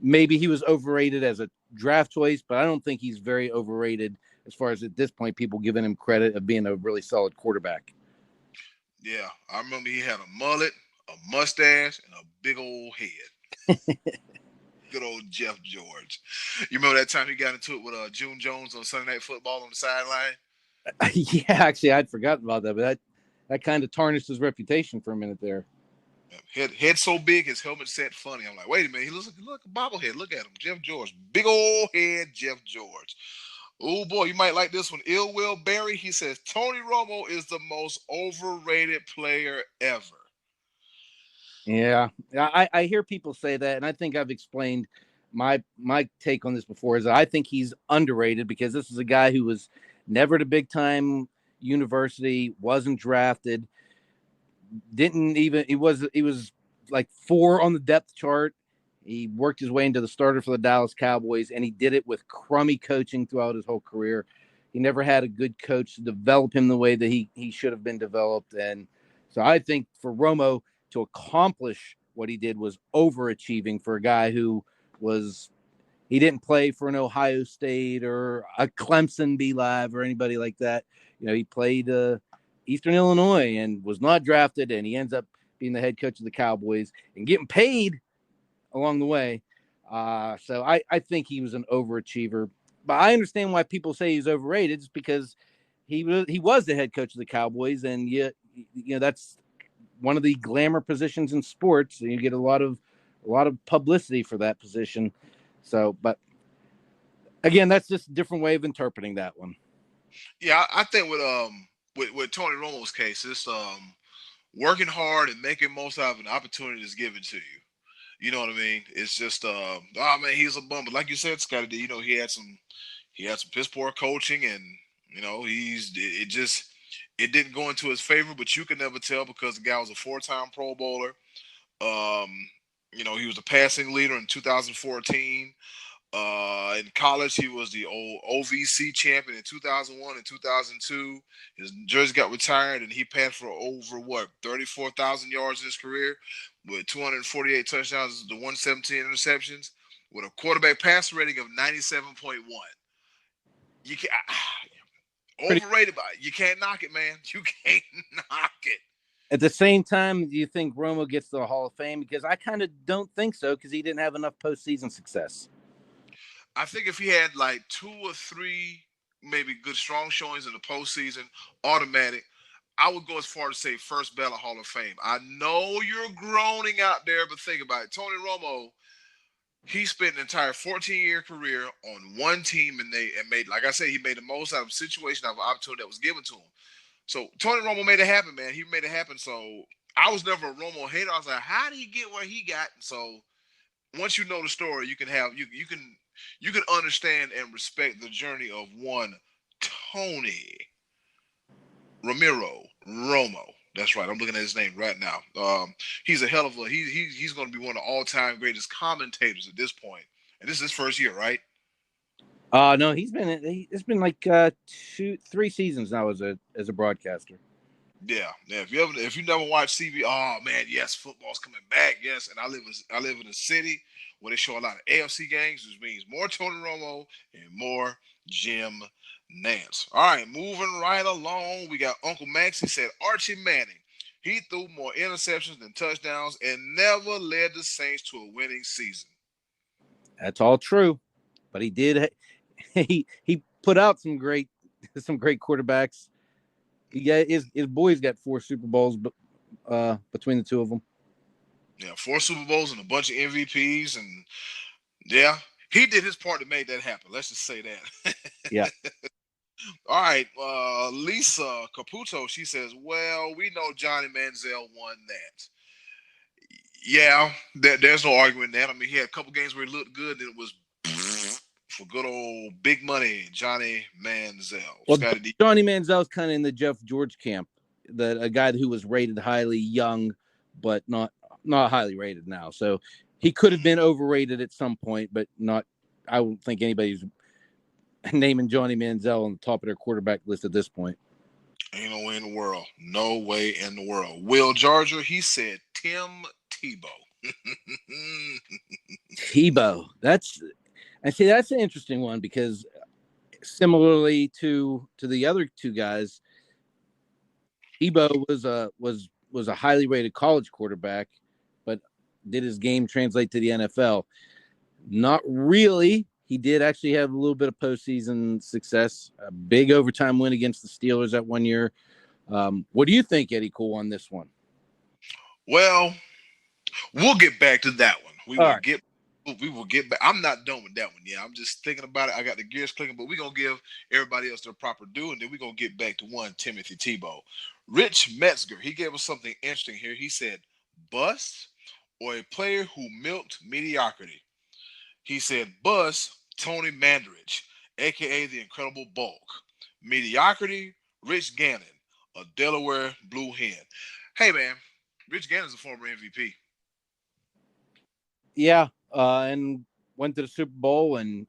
Speaker 2: maybe he was overrated as a draft choice, but I don't think he's very overrated as far as at this point, people giving him credit of being a really solid quarterback.
Speaker 1: Yeah, I remember he had a mullet, a mustache, and a big old head. Good old Jeff George. You remember that time he got into it with June Jones on Sunday Night Football on the sideline?
Speaker 2: Yeah, actually, I'd forgotten about that, but that kind of tarnished his reputation for a minute there.
Speaker 1: Head so big, his helmet set funny. I'm like, wait a minute, he looks like a bobblehead. Look at him, Jeff George, big old head, Jeff George. Oh boy, you might like this one. Ill Will Berry, he says Tony Romo is the most overrated player ever.
Speaker 2: Yeah, I hear people say that, and I think I've explained my take on this before. Is that I think he's underrated because this is a guy who was never at a big time university, wasn't drafted, he was like 4 on the depth chart. He worked his way into the starter for the Dallas Cowboys, and he did it with crummy coaching throughout his whole career. He never had a good coach to develop him the way that he should have been developed. And so I think for Romo to accomplish what he did was overachieving for a guy who he didn't play for an Ohio State or a Clemson B-Live or anybody like that. He played Eastern Illinois and was not drafted, and he ends up being the head coach of the Cowboys and getting paid along the way. So I think he was an overachiever, but I understand why people say he's overrated. It's because He was the head coach of the Cowboys, and that's one of the glamour positions in sports. And you get a lot of publicity for that position. So, but again, that's just a different way of interpreting that one.
Speaker 1: Yeah, I think with Tony Romo's case, it's working hard and making most out of an opportunity that's given to you. You know what I mean? It's just oh man, he's a bum. But like you said, Scotty D, he had some piss poor coaching, and it didn't go into his favor. But you can never tell because the guy was a 4-time Pro Bowler. He was a passing leader in 2014. In college, he was the old OVC champion in 2001 and 2002. His jersey got retired, and he passed for over 34,000 yards in his career, with 248 touchdowns, the 117 interceptions, with a quarterback passer rating of 97.1. You can't overrated, but you can't knock it, man. You can't knock it.
Speaker 2: At the same time, do you think Romo gets the Hall of Fame? Because I kind of don't think so, because he didn't have enough postseason success.
Speaker 1: I think if he had like 2 or 3 maybe good strong showings in the postseason, automatic, I would go as far to say first ballot Hall of Fame. I know you're groaning out there, but think about it. Tony Romo, he spent an entire 14-year career on one team, and made, like I said, he made the most out of a situation, out of an opportunity that was given to him. So Tony Romo made it happen, man. He made it happen. So I was never a Romo hater. I was like, how did he get where he got? And so once you know the story, you can understand and respect the journey of one Tony Ramiro Romo. That's right. I'm looking at his name right now. He's a hell of a he's going to be one of the all-time greatest commentators at this point. And this is his first year, right?
Speaker 2: No, it's been like 2-3 seasons now as a broadcaster.
Speaker 1: Yeah. If you never watched CB, oh man, yes, football's coming back. Yes, and I live in a city where they show a lot of AFC games, which means more Tony Romo and more Jim Nance. All right, moving right along, we got Uncle Max. He said Archie Manning. He threw more interceptions than touchdowns and never led the Saints to a winning season.
Speaker 2: That's all true, but he did. He put out some great quarterbacks. His boys got 4 Super Bowls, between the two of them.
Speaker 1: Yeah, 4 Super Bowls and a bunch of MVPs, and yeah, he did his part to make that happen. Let's just say that.
Speaker 2: Yeah.
Speaker 1: All right, Lisa Caputo, she says, well, we know Johnny Manziel won that. Yeah, there's no arguing that. I mean, he had a couple games where he looked good, and it was for good old big money, Johnny Manziel.
Speaker 2: Well, Johnny Manziel's kind of in the Jeff George camp, a guy who was rated highly young, but not highly rated now. So he could have been overrated at some point, but not. I don't think anybody's naming Johnny Manziel on the top of their quarterback list at this point.
Speaker 1: Ain't no way in the world. No way in the world. Will Georgia, he said Tim Tebow.
Speaker 2: Tebow. That's an interesting one, because similarly to the other two guys, Tebow was a highly rated college quarterback, but did his game translate to the NFL? Not really. He did actually have a little bit of postseason success, a big overtime win against the Steelers that one year. What do you think, Eddy Kool, on this one?
Speaker 1: Well, we'll get back to that one. We will get back. I'm not done with that one. Yeah, I'm just thinking about it. I got the gears clicking, but we're going to give everybody else their proper due, and then we're going to get back to one Timothy Tebow. Rich Metzger, he gave us something interesting here. He said, bust or a player who milked mediocrity. He said, bust, Tony Mandarich, a.k.a. the Incredible Bulk. Mediocrity, Rich Gannon, a Delaware Blue Hen. Hey, man, Rich Gannon's a former MVP.
Speaker 2: Yeah, and went to the Super Bowl, and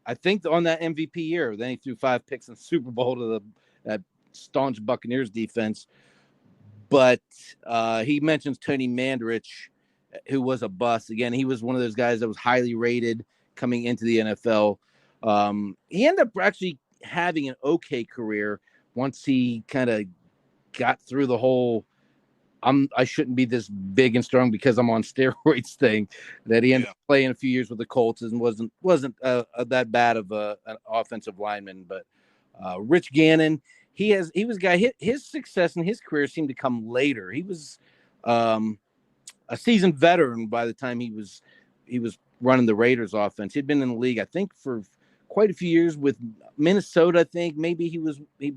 Speaker 2: I think on that MVP year, then he threw 5 picks in the Super Bowl to that staunch Buccaneers defense. But he mentions Tony Mandarich, who was a bust. Again, he was one of those guys that was highly rated coming into the NFL. He ended up actually having an okay career once he kind of got through the whole I shouldn't be this big and strong because I'm on steroids thing, that he ended up playing a few years with the Colts and wasn't that bad of an offensive lineman. But Rich Gannon, he was a guy. His success in his career seemed to come later. He was a seasoned veteran by the time he was running the Raiders offense. He'd been in the league, I think, for quite a few years with Minnesota. I think maybe he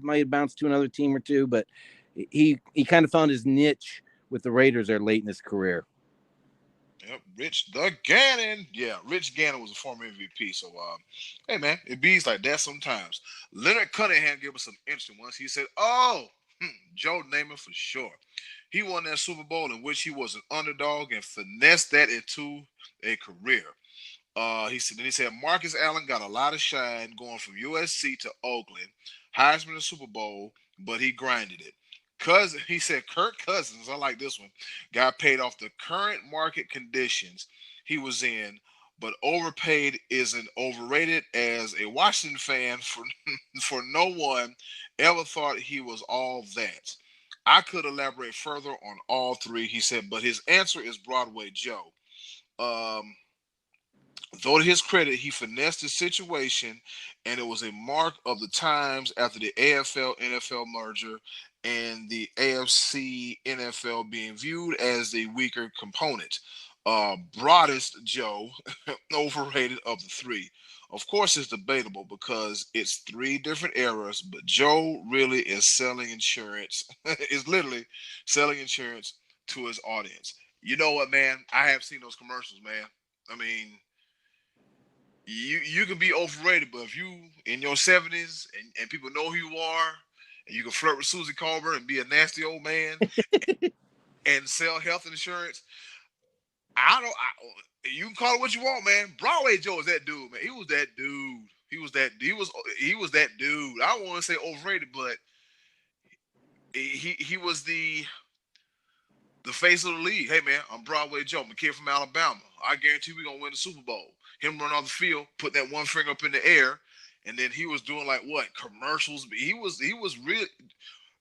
Speaker 2: might have bounced to another team or two, but he kind of found his niche with the Raiders there late in his career.
Speaker 1: Yep, Rich the Gannon. Yeah, Rich Gannon was a former MVP. So, hey, man, it bees like that sometimes. Leonard Cunningham gave us some interesting ones. He said, Joe Namath for sure. He won that Super Bowl in which he was an underdog and finessed that into a career. He said Marcus Allen got a lot of shine going from USC to Oakland, Heisman the Super Bowl, but he grinded it. He said Kirk Cousins, I like this one, got paid off the current market conditions he was in, but overpaid isn't overrated. As a Washington fan, for no one ever thought he was all that. I could elaborate further on all three, he said, but his answer is Broadway Joe. Though to his credit, he finessed the situation, and it was a mark of the times after the AFL-NFL merger and the AFC NFL being viewed as the weaker component. Broadest Joe, overrated of the three. Of course, it's debatable because it's three different eras, but Joe really is selling insurance. Is literally selling insurance to his audience. You know what, man? I have seen those commercials, man. I mean, you can be overrated, but if you in your 70s and people know who you are, and you can flirt with Susie Colbert and be a nasty old man and sell health insurance, you can call it what you want, man. Broadway Joe is that dude, man. He was that dude. He was that dude. I don't want to say overrated, but he was the face of the league. Hey, man, I'm Broadway Joe. I'm a kid from Alabama. I guarantee we're going to win the Super Bowl. Him running off the field, put that one finger up in the air, and then he was doing like what? Commercials. He was really,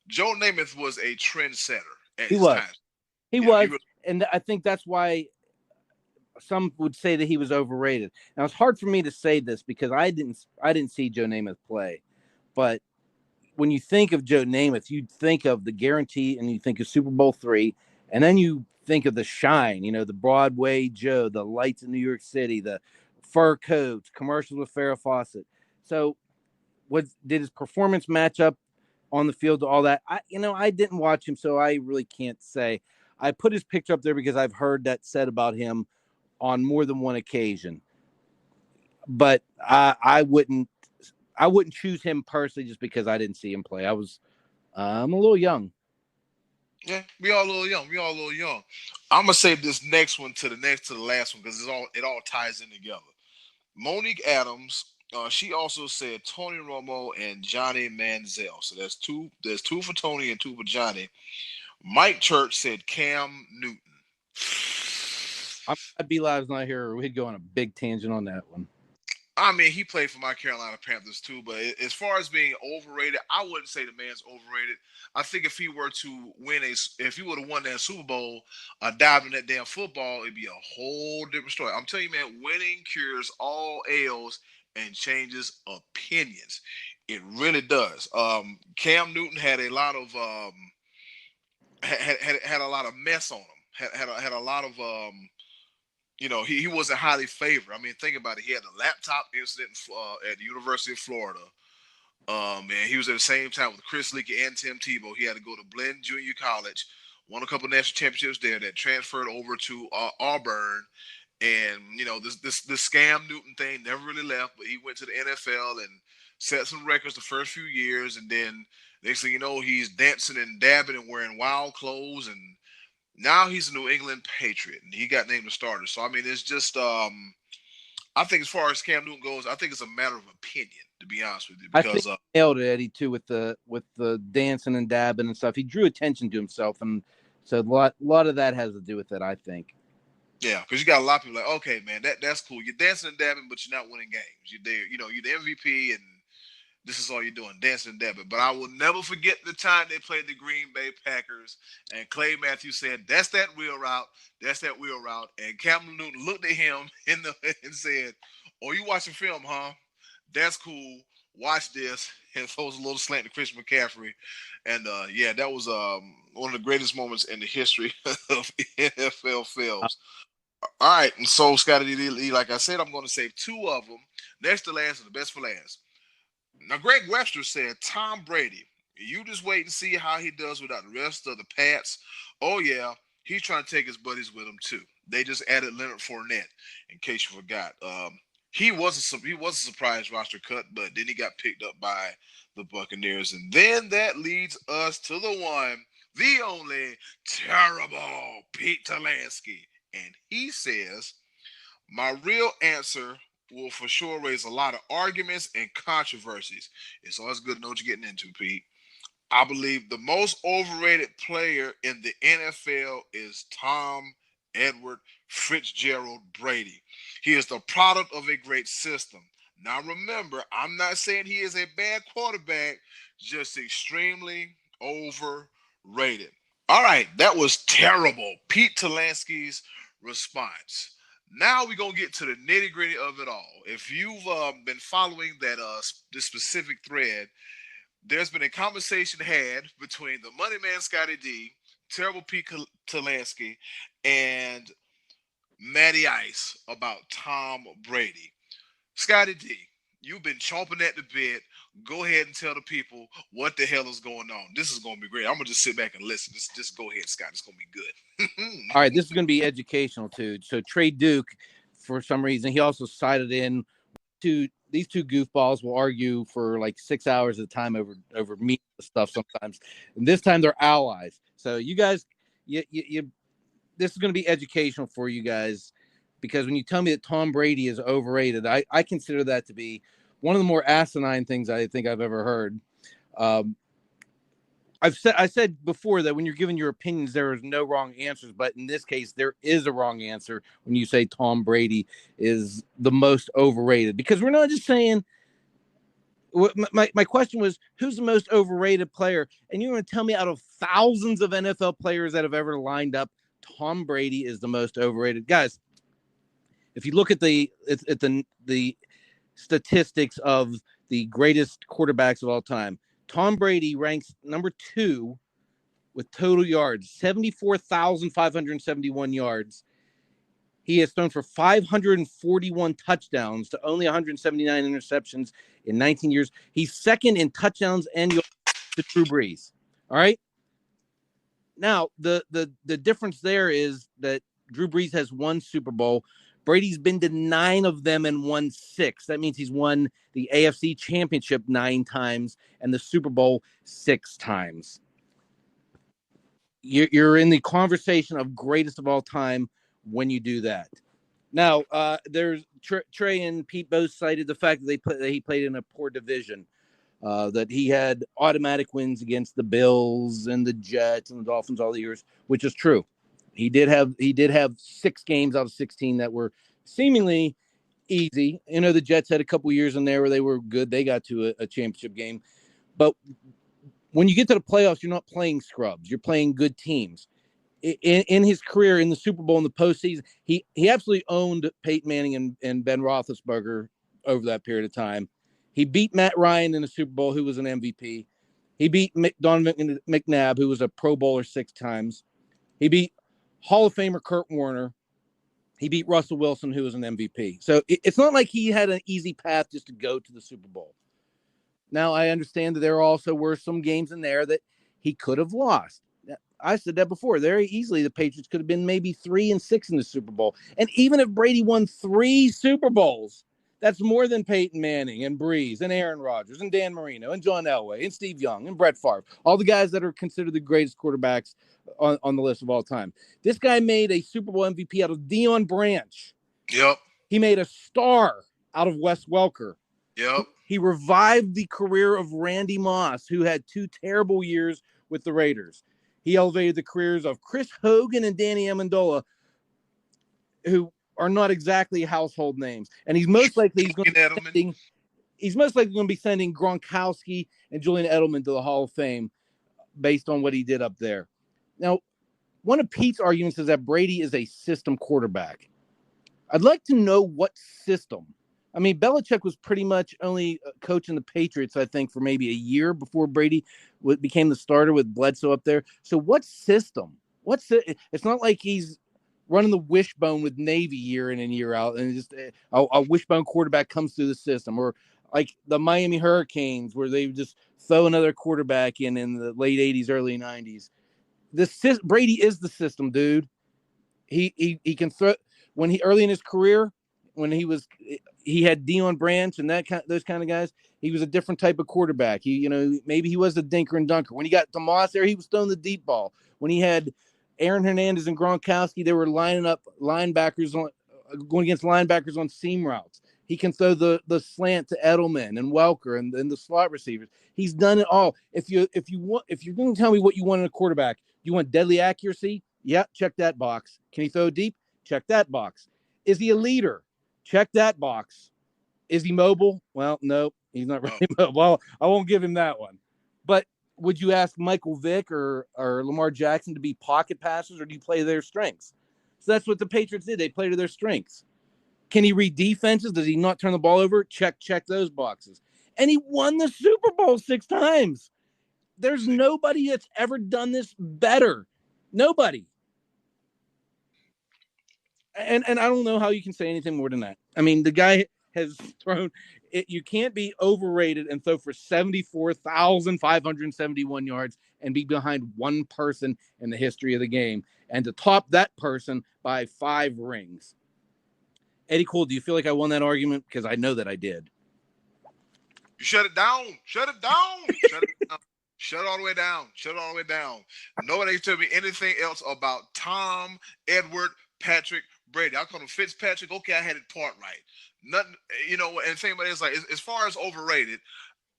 Speaker 1: Joe Namath was a trendsetter at his time.
Speaker 2: He was. And I think that's why some would say that he was overrated. Now, it's hard for me to say this because I didn't see Joe Namath play. But when you think of Joe Namath, you think of the guarantee and you think of Super Bowl III, and then you think of the shine, the Broadway Joe, the lights in New York City, the fur coats, commercials with Farrah Fawcett. So did his performance match up on the field to all that? I didn't watch him, so I really can't say. I put his picture up there because I've heard that said about him on more than one occasion. But I wouldn't choose him personally just because I didn't see him play. I'm a little young.
Speaker 1: Yeah, we all a little young. I'm gonna save this next one to the last one because it all ties in together. Monique Adams, she also said Tony Romo and Johnny Manziel. So there's two for Tony and two for Johnny. Mike Church said Cam Newton.
Speaker 2: I'm glad B-Live's not here, or we'd go on a big tangent on that one.
Speaker 1: I mean, he played for my Carolina Panthers too, but as far as being overrated, I wouldn't say the man's overrated. I think if he were to if he would have won that Super Bowl, diving that damn football, it'd be a whole different story. I'm telling you, man, winning cures all ails and changes opinions. It really does. Cam Newton had a lot of had a lot of mess on him. Had a lot of he wasn't highly favored. I mean, think about it. He had a laptop incident at the University of Florida. And he was at the same time with Chris Leakey and Tim Tebow. He had to go to Blinn Junior College, won a couple national championships there, that transferred over to Auburn. And, this scam Newton thing never really left, but he went to the NFL and set some records the first few years. And then next thing you know, he's dancing and dabbing and wearing wild clothes, and now he's a New England Patriot, and he got named the starter. So, I mean, it's just I think as far as Cam Newton goes, I think it's a matter of opinion, to be honest with you. Because
Speaker 2: I think he nailed it, Eddie, too, with the dancing and dabbing and stuff. He drew attention to himself, and so a lot of that has to do with it, I think.
Speaker 1: Yeah, because you got a lot of people like, okay, man, that's cool. You're dancing and dabbing, but you're not winning games. You're there, you're the MVP, and this is all you're doing, dancing and dabbing. But I will never forget the time they played the Green Bay Packers, and Clay Matthews said, "That's that wheel route. That's that wheel route." And Cam Newton looked at him and said, "Oh, you watching film, huh? That's cool. watch this, and throws a little slant to Christian McCaffrey. And yeah, that was one of the greatest moments in the history of NFL films. All right, and so Scottie D, like I said, I'm going to save two of them. Next to last and the best for last. Now, Greg Webster said, Tom Brady, you just wait and see how he does without the rest of the Pats. Oh, yeah, he's trying to take his buddies with him, too. They just added Leonard Fournette, in case you forgot. He was a surprise roster cut, but then he got picked up by the Buccaneers. And then that leads us to the one, the only, terrible Pete Talansky. And he says, my real answer will for sure raise a lot of arguments and controversies. It's always good to know what you're getting into, Pete. I believe the most overrated player in the NFL is Tom Edward Fitzgerald Brady. He is the product of a great system. Now remember, I'm not saying he is a bad quarterback, just extremely overrated. All right, that was terrible. Pete Talansky's response. Now we're gonna get to the nitty gritty of it all. If you've been following that this specific thread, there's been a conversation had between the Money Man Scottie D, Terrible Pete Talansky, and Matty Ice about Tom Brady. Scottie D, you've been chomping at the bit. Go ahead and tell the people what the hell is going on. This is going to be great. I'm going to just sit back and listen. Just go ahead, Scott. It's going to be good.
Speaker 2: All right, this is going to be educational, too. So Trey Duke, for some reason, he also cited in these two goofballs will argue for like 6 hours at a time over meat stuff sometimes. And this time they're allies. So you guys, you this is going to be educational for you guys, because when you tell me that Tom Brady is overrated, I consider that to be one of the more asinine things I think I've ever heard. I said before that when you're giving your opinions, there is no wrong answers, but in this case, there is a wrong answer when you say Tom Brady is the most overrated, because we're not just saying. My question was, who's the most overrated player? And you're going to tell me out of thousands of NFL players that have ever lined up, Tom Brady is the most overrated. Guys, if you look at the statistics of the greatest quarterbacks of all time, Tom Brady ranks number 2 with total yards, 74,571 yards. He has thrown for 541 touchdowns to only 179 interceptions in 19 years. He's second in touchdowns and yards to Drew Brees. All right. Now, the difference there is that Drew Brees has won Super Bowl. Brady's been to 9 of them and won 6. That means he's won the AFC Championship 9 times and the Super Bowl 6 times. You're in the conversation of greatest of all time when you do that. Now, there's Trey and Pete both cited the fact that he played in a poor division, that he had automatic wins against the Bills and the Jets and the Dolphins all the years, which is true. He did have 6 games out of 16 that were seemingly easy. You know, the Jets had a couple years in there where they were good. They got to a championship game. But when you get to the playoffs, you're not playing scrubs. You're playing good teams. In his career in the Super Bowl in the postseason, he absolutely owned Peyton Manning and Ben Roethlisberger over that period of time. He beat Matt Ryan in the Super Bowl, who was an MVP. He beat Donovan McNabb, who was a Pro Bowler 6 times. He beat Hall of Famer Kurt Warner. He beat Russell Wilson, who was an MVP. So it's not like he had an easy path just to go to the Super Bowl. Now, I understand that there also were some games in there that he could have lost. I said that before. Very easily, the Patriots could have been maybe 3-6 in the Super Bowl. And even if Brady won 3 Super Bowls, that's more than Peyton Manning and Breeze and Aaron Rodgers and Dan Marino and John Elway and Steve Young and Brett Favre, all the guys that are considered the greatest quarterbacks on the list of all time. This guy made a Super Bowl MVP out of Deion Branch.
Speaker 1: Yep.
Speaker 2: He made a star out of Wes Welker.
Speaker 1: Yep.
Speaker 2: He revived the career of Randy Moss, who had 2 terrible years with the Raiders. He elevated the careers of Chris Hogan and Danny Amendola, who are not exactly household names. And he's most likely going to be sending Gronkowski and Julian Edelman to the Hall of Fame based on what he did up there. Now, one of Pete's arguments is that Brady is a system quarterback. I'd like to know what system I mean, Belichick was pretty much only coaching the Patriots, I think, for maybe a year before Brady became the starter with Bledsoe up there. So what system? It's not like he's running the wishbone with Navy year in and year out, and just a wishbone quarterback comes through the system, or like the Miami Hurricanes, where they just throw another quarterback in the late '80s, early '90s. Brady is the system, dude. He can throw when he early in his career when he had Deion Branch and those kind of guys. He was a different type of quarterback. Maybe he was a dinker and dunker. When he got Tomas there, he was throwing the deep ball. When he had Aaron Hernandez and Gronkowski, they were lining up linebackers going against linebackers on seam routes. He can throw the slant to Edelman and Welker and the slot receivers. He's done it all. If you're going to tell me what you want in a quarterback, you want deadly accuracy? Yeah, check that box. Can he throw deep? Check that box. Is he a leader? Check that box. Is he mobile? Well, no, he's not really mobile. Well, I won't give him that one. But would you ask Michael Vick or Lamar Jackson to be pocket passers, or do you play their strengths? So that's what the Patriots did. They played to their strengths. Can he read defenses? Does he not turn the ball over? Check those boxes. And he won the Super Bowl 6 times. There's nobody that's ever done this better. Nobody. And I don't know how you can say anything more than that. I mean, the guy has thrown it. You can't be overrated and throw for 74,571 yards and be behind one person in the history of the game, and to top that person by 5 rings. Eddy Kool, do you feel like I won that argument? Because I know that I did.
Speaker 1: You shut it down. Shut it down. Shut it down. Shut it all the way down. Shut it all the way down. Nobody can tell me anything else about Tom, Edward, Patrick, Brady. I call him Fitzpatrick. Okay, I had it part right. Nothing, and the thing about it is, like, as far as overrated,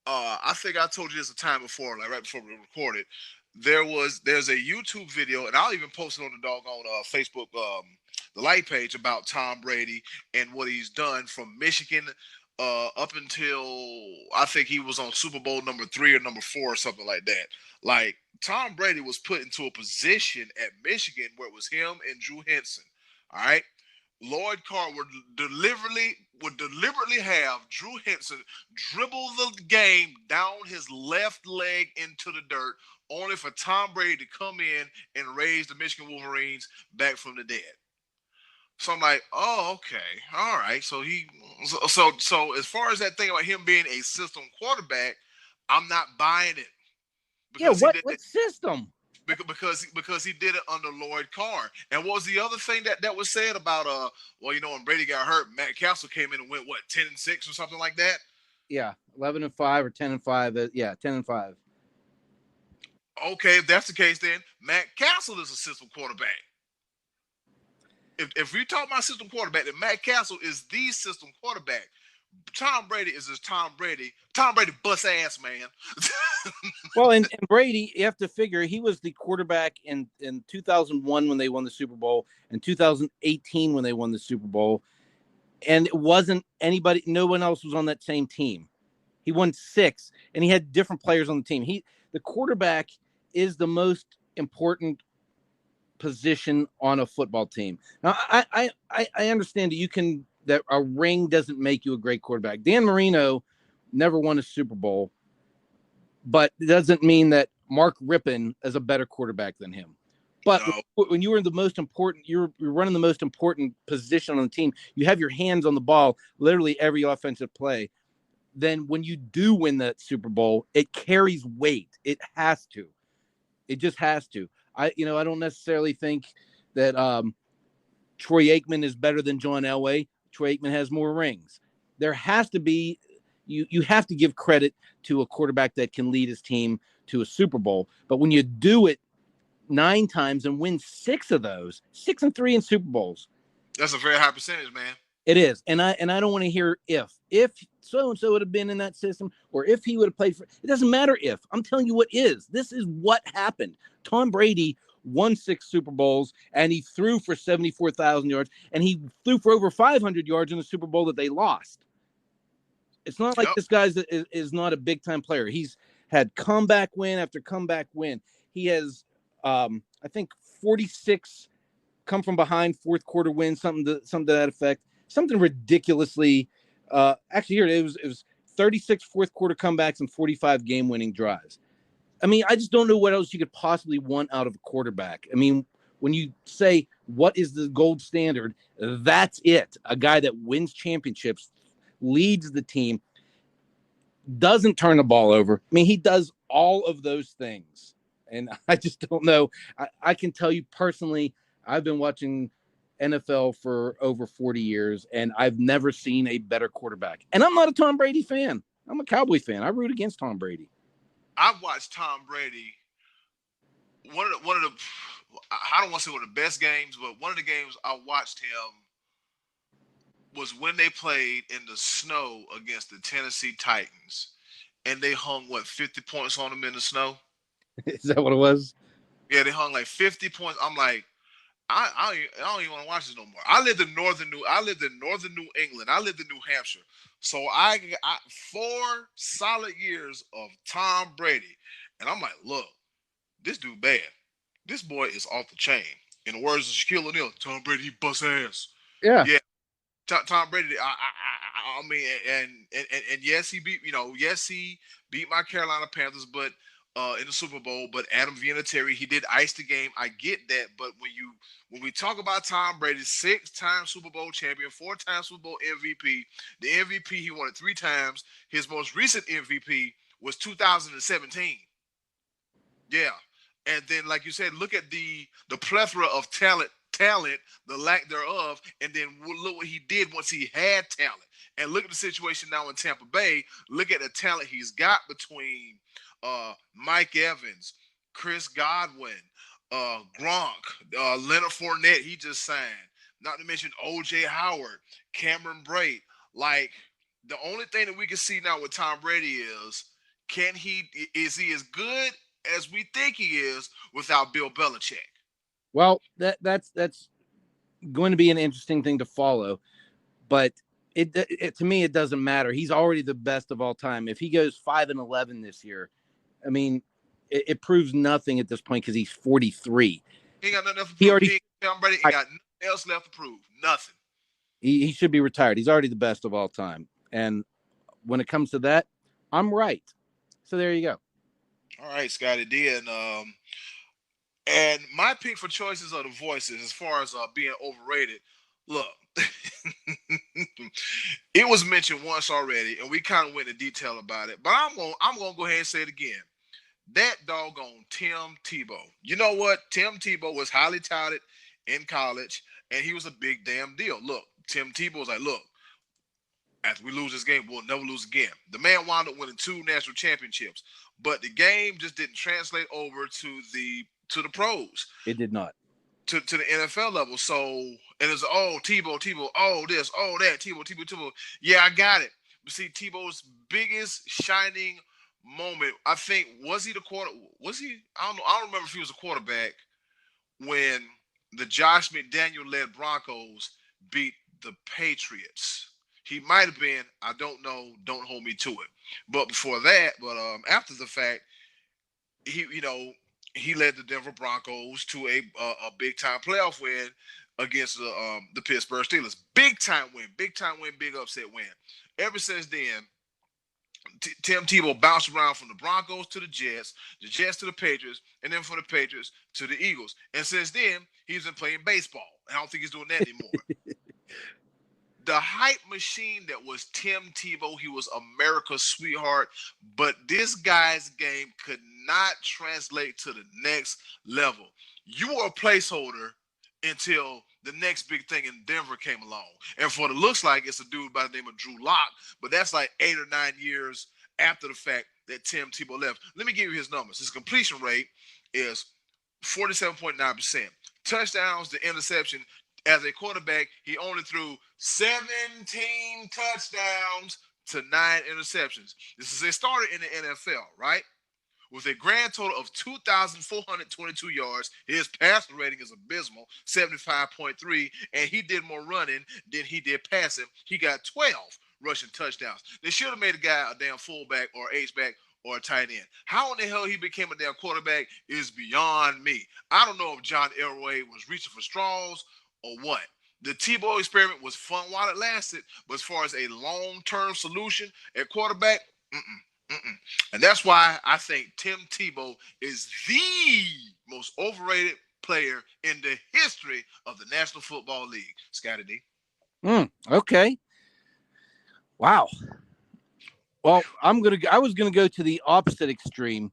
Speaker 1: I think I told you this a time before, like right before we recorded. There's a YouTube video, and I'll even post it on the doggone Facebook, the light page, about Tom Brady and what he's done from Michigan up until I think he was on Super Bowl number 3 or number 4 or something like that. Like, Tom Brady was put into a position at Michigan where it was him and Drew Henson. All right. Lloyd Carr would deliberately have Drew Henson dribble the game down his left leg into the dirt, only for Tom Brady to come in and raise the Michigan Wolverines back from the dead. So I'm like, oh, okay, all right. So as far as that thing about him being a system quarterback, I'm not buying it.
Speaker 2: Because what system?
Speaker 1: Because he did it under Lloyd Carr. And what was the other thing that was said about when Brady got hurt, Matt Castle came in and went 10-6 or something like that?
Speaker 2: Yeah, 11-5 or 10-5. Yeah, 10-5.
Speaker 1: Okay, if that's the case, then Matt Castle is a system quarterback. If we talk about system quarterback, then Matt Castle is the system quarterback. Tom Brady is just Tom Brady. Tom Brady bust ass, man.
Speaker 2: Well, and Brady, you have to figure he was the quarterback in 2001 when they won the Super Bowl, and 2018 when they won the Super Bowl, and it wasn't anybody. No one else was on that same team. He won 6, and he had different players on the team. The quarterback is the most important position on a football team. Now, I understand that a ring doesn't make you a great quarterback. Dan Marino never won a Super Bowl, but it doesn't mean that Mark Rippon is a better quarterback than him. But when you were the most important, you're running the most important position on the team. You have your hands on the ball literally every offensive play. Then when you do win that Super Bowl, it carries weight. It has to. It just has to. I don't necessarily think that Troy Aikman is better than John Elway. Troy Aikman has more rings. There has to be, you have to give credit to a quarterback that can lead his team to a Super Bowl. But when you do it 9 times and win 6 of those, 6 and 3 in Super Bowls,
Speaker 1: that's a very high percentage, man.
Speaker 2: It is. And I don't want to hear if so-and-so would have been in that system, or if he would have played for, it doesn't matter if. I'm telling you what is. This is what happened. Tom Brady won 6 Super Bowls, and he threw for 74,000 yards, and he threw for over 500 yards in the Super Bowl that they lost. It's not like this guy is not a big-time player. He's had comeback win after comeback win. He has, I think, 46 come from behind fourth quarter wins, something to that effect. Something ridiculously Actually, here it was. It was 36 fourth quarter comebacks and 45 game winning drives. I mean, I just don't know what else you could possibly want out of a quarterback. I mean, when you say what is the gold standard, that's it. A guy that wins championships, leads the team, doesn't turn the ball over. I mean, he does all of those things. And I just don't know. I can tell you personally, I've been watching NFL for over 40 years, and I've never seen a better quarterback. And I'm not a Tom Brady fan. I'm a Cowboy fan. I root against Tom Brady.
Speaker 1: I've watched Tom Brady. One of the I don't want to say one of the best games, but one of the games I watched him was when they played in the snow against the Tennessee Titans, and they hung 50 points on them in the snow.
Speaker 2: Is that what it was?
Speaker 1: Yeah, they hung like 50 points. I'm like, I don't even want to watch this no more. I lived in northern New England. I lived in New Hampshire. So I 4 solid years of Tom Brady. And I'm like, look, this dude bad. This boy is off the chain. In the words of Shaquille O'Neal, Tom Brady, he bust ass.
Speaker 2: Yeah.
Speaker 1: Tom Brady, I mean, and yes, he beat, he beat my Carolina Panthers, but in the Super Bowl. But Adam Vinatieri, he did ice the game. I get that, but when we talk about Tom Brady, 6-time Super Bowl champion, 4-time Super Bowl MVP, the MVP he won it 3 times. His most recent MVP was 2017. Yeah, and then like you said, look at the plethora of talent, the lack thereof, and then look what he did once he had talent. And look at the situation now in Tampa Bay. Look at the talent he's got between Mike Evans, Chris Godwin, Gronk, Leonard Fournette, he just signed. Not to mention O.J. Howard, Cameron Brate. Like, the only thing that we can see now with Tom Brady is is he as good as we think he is without Bill Belichick?
Speaker 2: Well, that's going to be an interesting thing to follow, but it to me it doesn't matter. He's already the best of all time. If he goes 5-11 this year, I mean, it proves nothing at this point because he's 43.
Speaker 1: He ain't got nothing else to prove. Tom Brady ain't got nothing else left to prove. Nothing.
Speaker 2: He should be retired. He's already the best of all time. And when it comes to that, I'm right. So there you go.
Speaker 1: All right, Scottie D, and my pick for choices are the voices as far as being overrated. Look, it was mentioned once already, and we kind of went into detail about it. But I'm gonna go ahead and say it again. That doggone Tim Tebow. You know what? Tim Tebow was highly touted in college, and he was a big damn deal. Look, Tim Tebow was like, look, after we lose this game, we'll never lose again. The man wound up winning 2 national championships, but the game just didn't translate over to the pros.
Speaker 2: It did not.
Speaker 1: To the NFL level. So, and it's, Tebow, oh, this, oh, that, Tebow. Yeah, I got it. But see, Tebow's biggest shining moment, I think, was he? I don't remember if he was a quarterback when the Josh McDaniel-led Broncos beat the Patriots. He might have been. I don't know. Don't hold me to it. But before that, after the fact, he led the Denver Broncos to a big time playoff win against the Pittsburgh Steelers. Big time win, big upset win. Ever since then, Tim Tebow bounced around from the Broncos to the Jets to the Patriots, and then from the Patriots to the Eagles. And since then, he's been playing baseball. I don't think he's doing that anymore. The hype machine that was Tim Tebow, he was America's sweetheart, but this guy's game could not translate to the next level. You were a placeholder until the next big thing in Denver came along. And for the looks like, it's a dude by the name of Drew Lock, but that's like 8 or 9 years after the fact that Tim Tebow left. Let me give you his numbers. His completion rate is 47.9%. Touchdowns to interception. As a quarterback, he only threw 17 touchdowns to 9 interceptions. This is a starter in the NFL, right? With a grand total of 2,422 yards. His passer rating is abysmal, 75.3, and he did more running than he did passing. He got 12 rushing touchdowns. They should have made a guy a damn fullback or H-back or a tight end. How in the hell he became a damn quarterback is beyond me. I don't know if John Elway was reaching for straws or what. The Tebow experiment was fun while it lasted, but as far as a long-term solution at quarterback, and that's why I think Tim Tebow is the most overrated player in the history of the National Football League. Scottie
Speaker 2: D. Okay. Wow. Well, I was gonna go to the opposite extreme,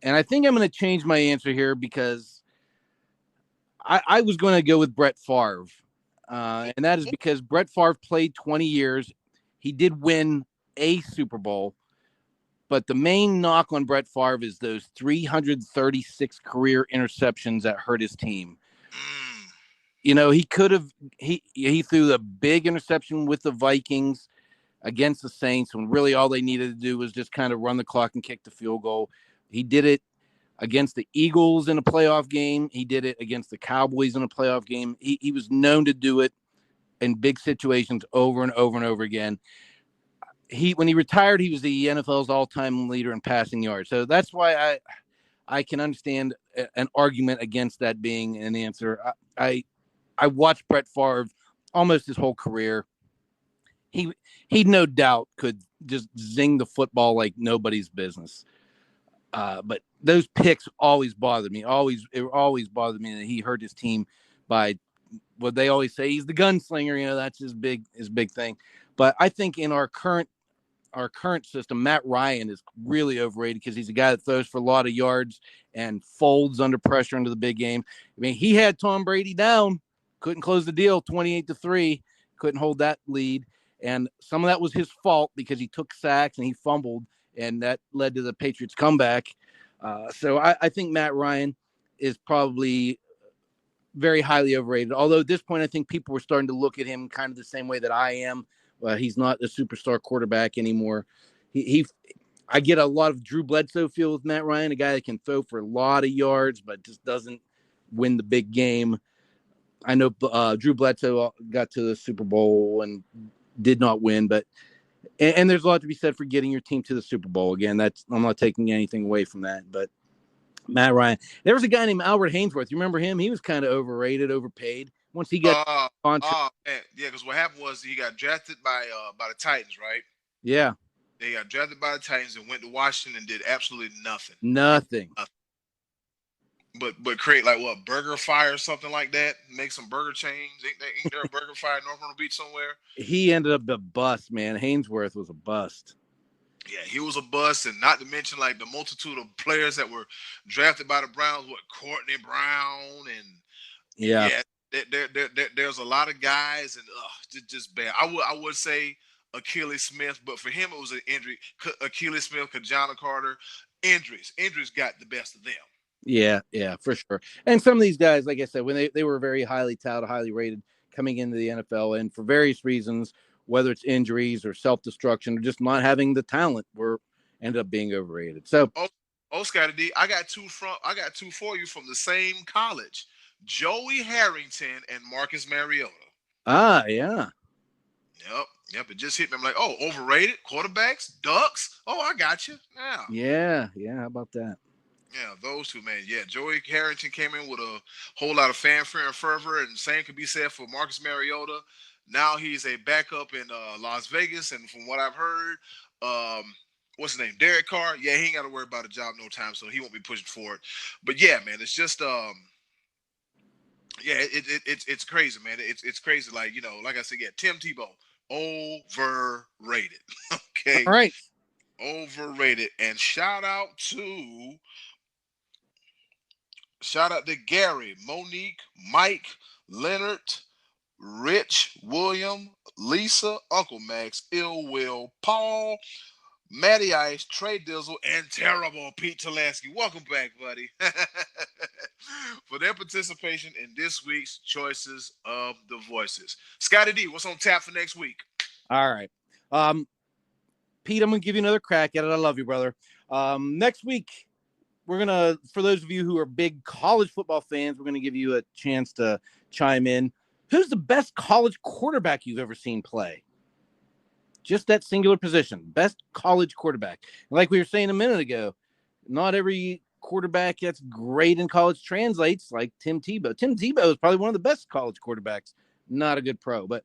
Speaker 2: and I think I'm gonna change my answer here because I was going to go with Brett Favre, and that is because Brett Favre played 20 years. He did win a Super Bowl, but the main knock on Brett Favre is those 336 career interceptions that hurt his team. He could have he threw a big interception with the Vikings against the Saints when really all they needed to do was just kind of run the clock and kick the field goal. He did it against the Eagles in a playoff game. He did it against the Cowboys in a playoff game. He was known to do it in big situations over and over and over again. When he retired, he was the NFL's all-time leader in passing yards. So that's why I can understand an argument against that being an answer. I watched Brett Favre almost his whole career. He no doubt could just zing the football like nobody's business. But those picks always bothered me. It always bothered me that he hurt his team by what they always say. He's the gunslinger. That's his big thing. But I think in our current system, Matt Ryan is really overrated because he's a guy that throws for a lot of yards and folds under pressure into the big game. I mean, he had Tom Brady down, couldn't close the deal, 28-3, couldn't hold that lead, and some of that was his fault because he took sacks and he fumbled. And that led to the Patriots' comeback. So I think Matt Ryan is probably very highly overrated. Although at this point, I think people were starting to look at him kind of the same way that I am. He's not a superstar quarterback anymore. I get a lot of Drew Bledsoe feel with Matt Ryan, a guy that can throw for a lot of yards, but just doesn't win the big game. I know Drew Bledsoe got to the Super Bowl and did not win, but and there's a lot to be said for getting your team to the Super Bowl. Again, I'm not taking anything away from that. But Matt Ryan, there was a guy named Albert Haynesworth. You remember him? He was kind of overrated, overpaid. Once he got
Speaker 1: contract, man, yeah, because what happened was he got drafted by the Titans, right?
Speaker 2: Yeah,
Speaker 1: they got drafted by the Titans and went to Washington and did absolutely nothing.
Speaker 2: Nothing.
Speaker 1: But create like what, Burger Fire or something like that? Make some burger chains. Ain't there a Burger Fire in North Myrtle Beach somewhere?
Speaker 2: He ended up a bust, man. Haynesworth was a bust.
Speaker 1: Yeah, he was a bust, and not to mention like the multitude of players that were drafted by the Browns. What, Courtney Brown and there's a lot of guys and just bad. I would say Achilles Smith, but for him it was an injury. Achilles Smith, Kajana Carter, injuries got the best of them.
Speaker 2: Yeah, for sure. And some of these guys, like I said, when they were very highly touted, highly rated coming into the NFL, and for various reasons, whether it's injuries or self-destruction or just not having the talent, ended up being overrated. So,
Speaker 1: Scottie D, I got two for you from the same college: Joey Harrington and Marcus Mariota.
Speaker 2: Yeah.
Speaker 1: Yep. It just hit me. I'm like, overrated quarterbacks, Ducks. I got you.
Speaker 2: Yeah. How about that?
Speaker 1: Yeah, those two, man. Yeah, Joey Harrington came in with a whole lot of fanfare and fervor, and same could be said for Marcus Mariota. Now he's a backup in Las Vegas, and from what I've heard, what's his name? Derek Carr. Yeah, he ain't got to worry about a job no time, so he won't be pushing for it. But yeah, man, it's just it's crazy, man. It's crazy. Like, like I said, Tim Tebow, overrated. Okay,
Speaker 2: all right,
Speaker 1: overrated. And shout out to Gary, Monique, Mike, Leonard, Rich, William, Lisa, Uncle Max, Ill Will, Paul, Matty Ice, Trey Dizzle, and terrible Pete Talansky. Welcome back, buddy. For their participation in this week's Choices of the Voices. Scottie D, what's on tap for next week?
Speaker 2: All right. Pete, I'm going to give you another crack at it. I love you, brother. Next week, we're going to, for those of you who are big college football fans, we're going to give you a chance to chime in. Who's the best college quarterback you've ever seen play? Just that singular position, best college quarterback. And like we were saying a minute ago, not every quarterback that's great in college translates like Tim Tebow. Tim Tebow is probably one of the best college quarterbacks not a good pro. But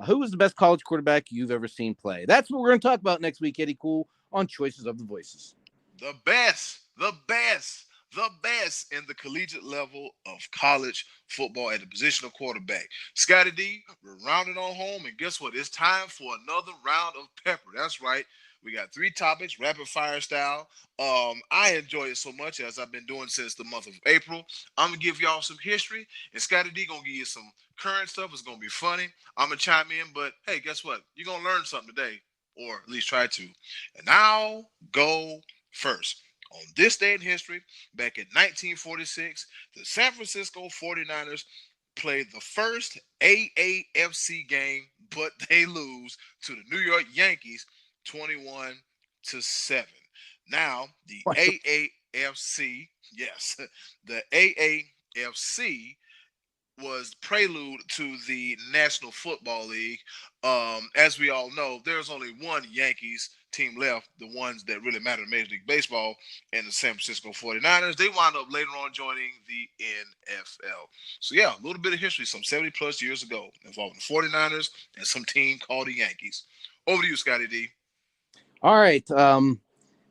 Speaker 2: who was the best college quarterback you've ever seen play? That's what we're going to talk about next week, Eddy Kool, on Choices of the Voices.
Speaker 1: The best in the collegiate level of college football at the position of quarterback. Scottie D, we're rounding on home, and guess what? It's time for another round of pepper. That's right. We got 3 topics, rapid fire style. I enjoy it so much, as I've been doing since the month of April. I'm gonna give y'all some history, and Scottie D gonna give you some current stuff. It's gonna be funny. I'm gonna chime in, but hey, guess what? You're gonna learn something today, or at least try to. And now go first. On this day in history, back in 1946, the San Francisco 49ers played the first AAFC game, but they lose to the New York Yankees 21-7. Now, the AAFC, yes, the AAFC was prelude to the National Football League. As we all know, there's only one Yankees team left, the ones that really matter in Major League Baseball, and the San Francisco 49ers. They wound up later on joining the NFL. So, yeah, a little bit of history, some 70-plus years ago, involving the 49ers and some team called the Yankees. Over to you, Scottie D.
Speaker 2: All right.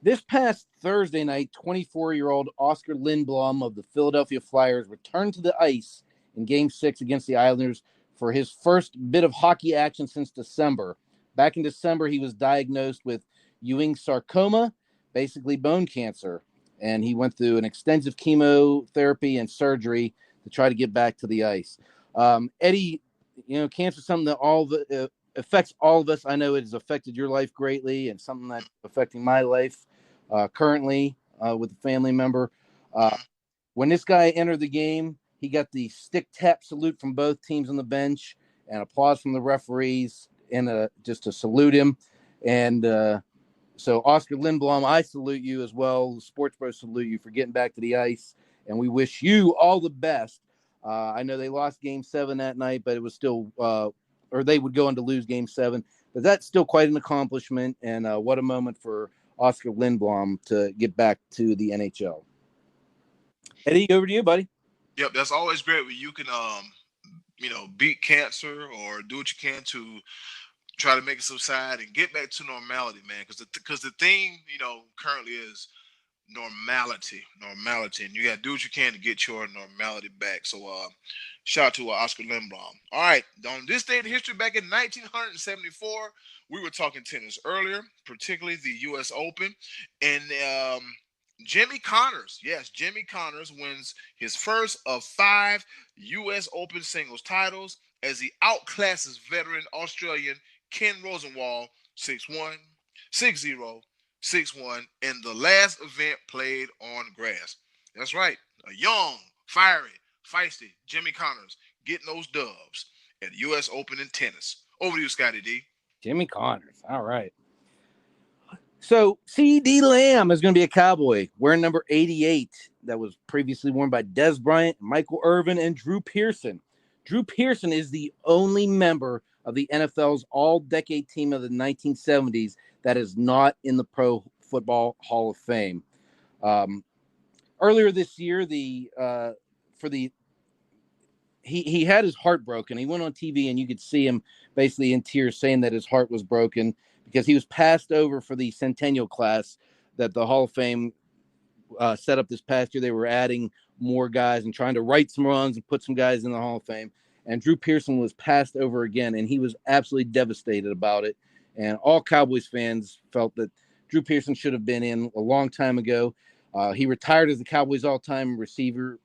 Speaker 2: This past Thursday night, 24-year-old Oscar Lindblom of the Philadelphia Flyers returned to the ice in Game 6 against the Islanders for his first bit of hockey action since December. Back in December, he was diagnosed with Ewing sarcoma, basically bone cancer, and he went through an extensive chemotherapy and surgery to try to get back to the ice. Eddy, cancer is something that affects all of us. I know it has affected your life greatly, and something that's affecting my life currently with a family member. When this guy entered the game, he got the stick tap salute from both teams on the bench and applause from the referees and just to salute him. And so, Oscar Lindblom, I salute you as well. Sports Bros salute you for getting back to the ice, and we wish you all the best. I know they lost Game 7 that night, but it was still or they would go on to lose Game 7. But that's still quite an accomplishment, and what a moment for Oscar Lindblom to get back to the NHL. Eddy, over to you, buddy.
Speaker 1: Yep, that's always great when you can, beat cancer or do what you can to try to make it subside and get back to normality, man. Because the thing, currently is normality, and you got to do what you can to get your normality back. So, shout out to Oscar Lindblom. All right, on this day in history, back in 1974, we were talking tennis earlier, particularly the U.S. Open, and Jimmy Connors wins his first of 5 U.S. Open singles titles as he outclasses veteran Australian Ken Rosenwald 6-1, 6-0, 6-1 in the last event played on grass. That's right, a young, fiery, feisty Jimmy Connors getting those dubs at the U.S. Open in tennis. Over to you, Scottie D.
Speaker 2: Jimmy Connors. All right. So C.D. Lamb is going to be a Cowboy wearing number 88 that was previously worn by Des Bryant, Michael Irvin, and Drew Pearson. Drew Pearson is the only member of the NFL's all-decade team of the 1970s that is not in the Pro Football Hall of Fame. Earlier this year, he had his heart broken. He went on TV, and you could see him basically in tears saying that his heart was broken because he was passed over for the Centennial class that the Hall of Fame set up this past year. They were adding more guys and trying to right some wrongs and put some guys in the Hall of Fame. And Drew Pearson was passed over again, and he was absolutely devastated about it. And all Cowboys fans felt that Drew Pearson should have been in a long time ago. He retired as the Cowboys' all-time receiver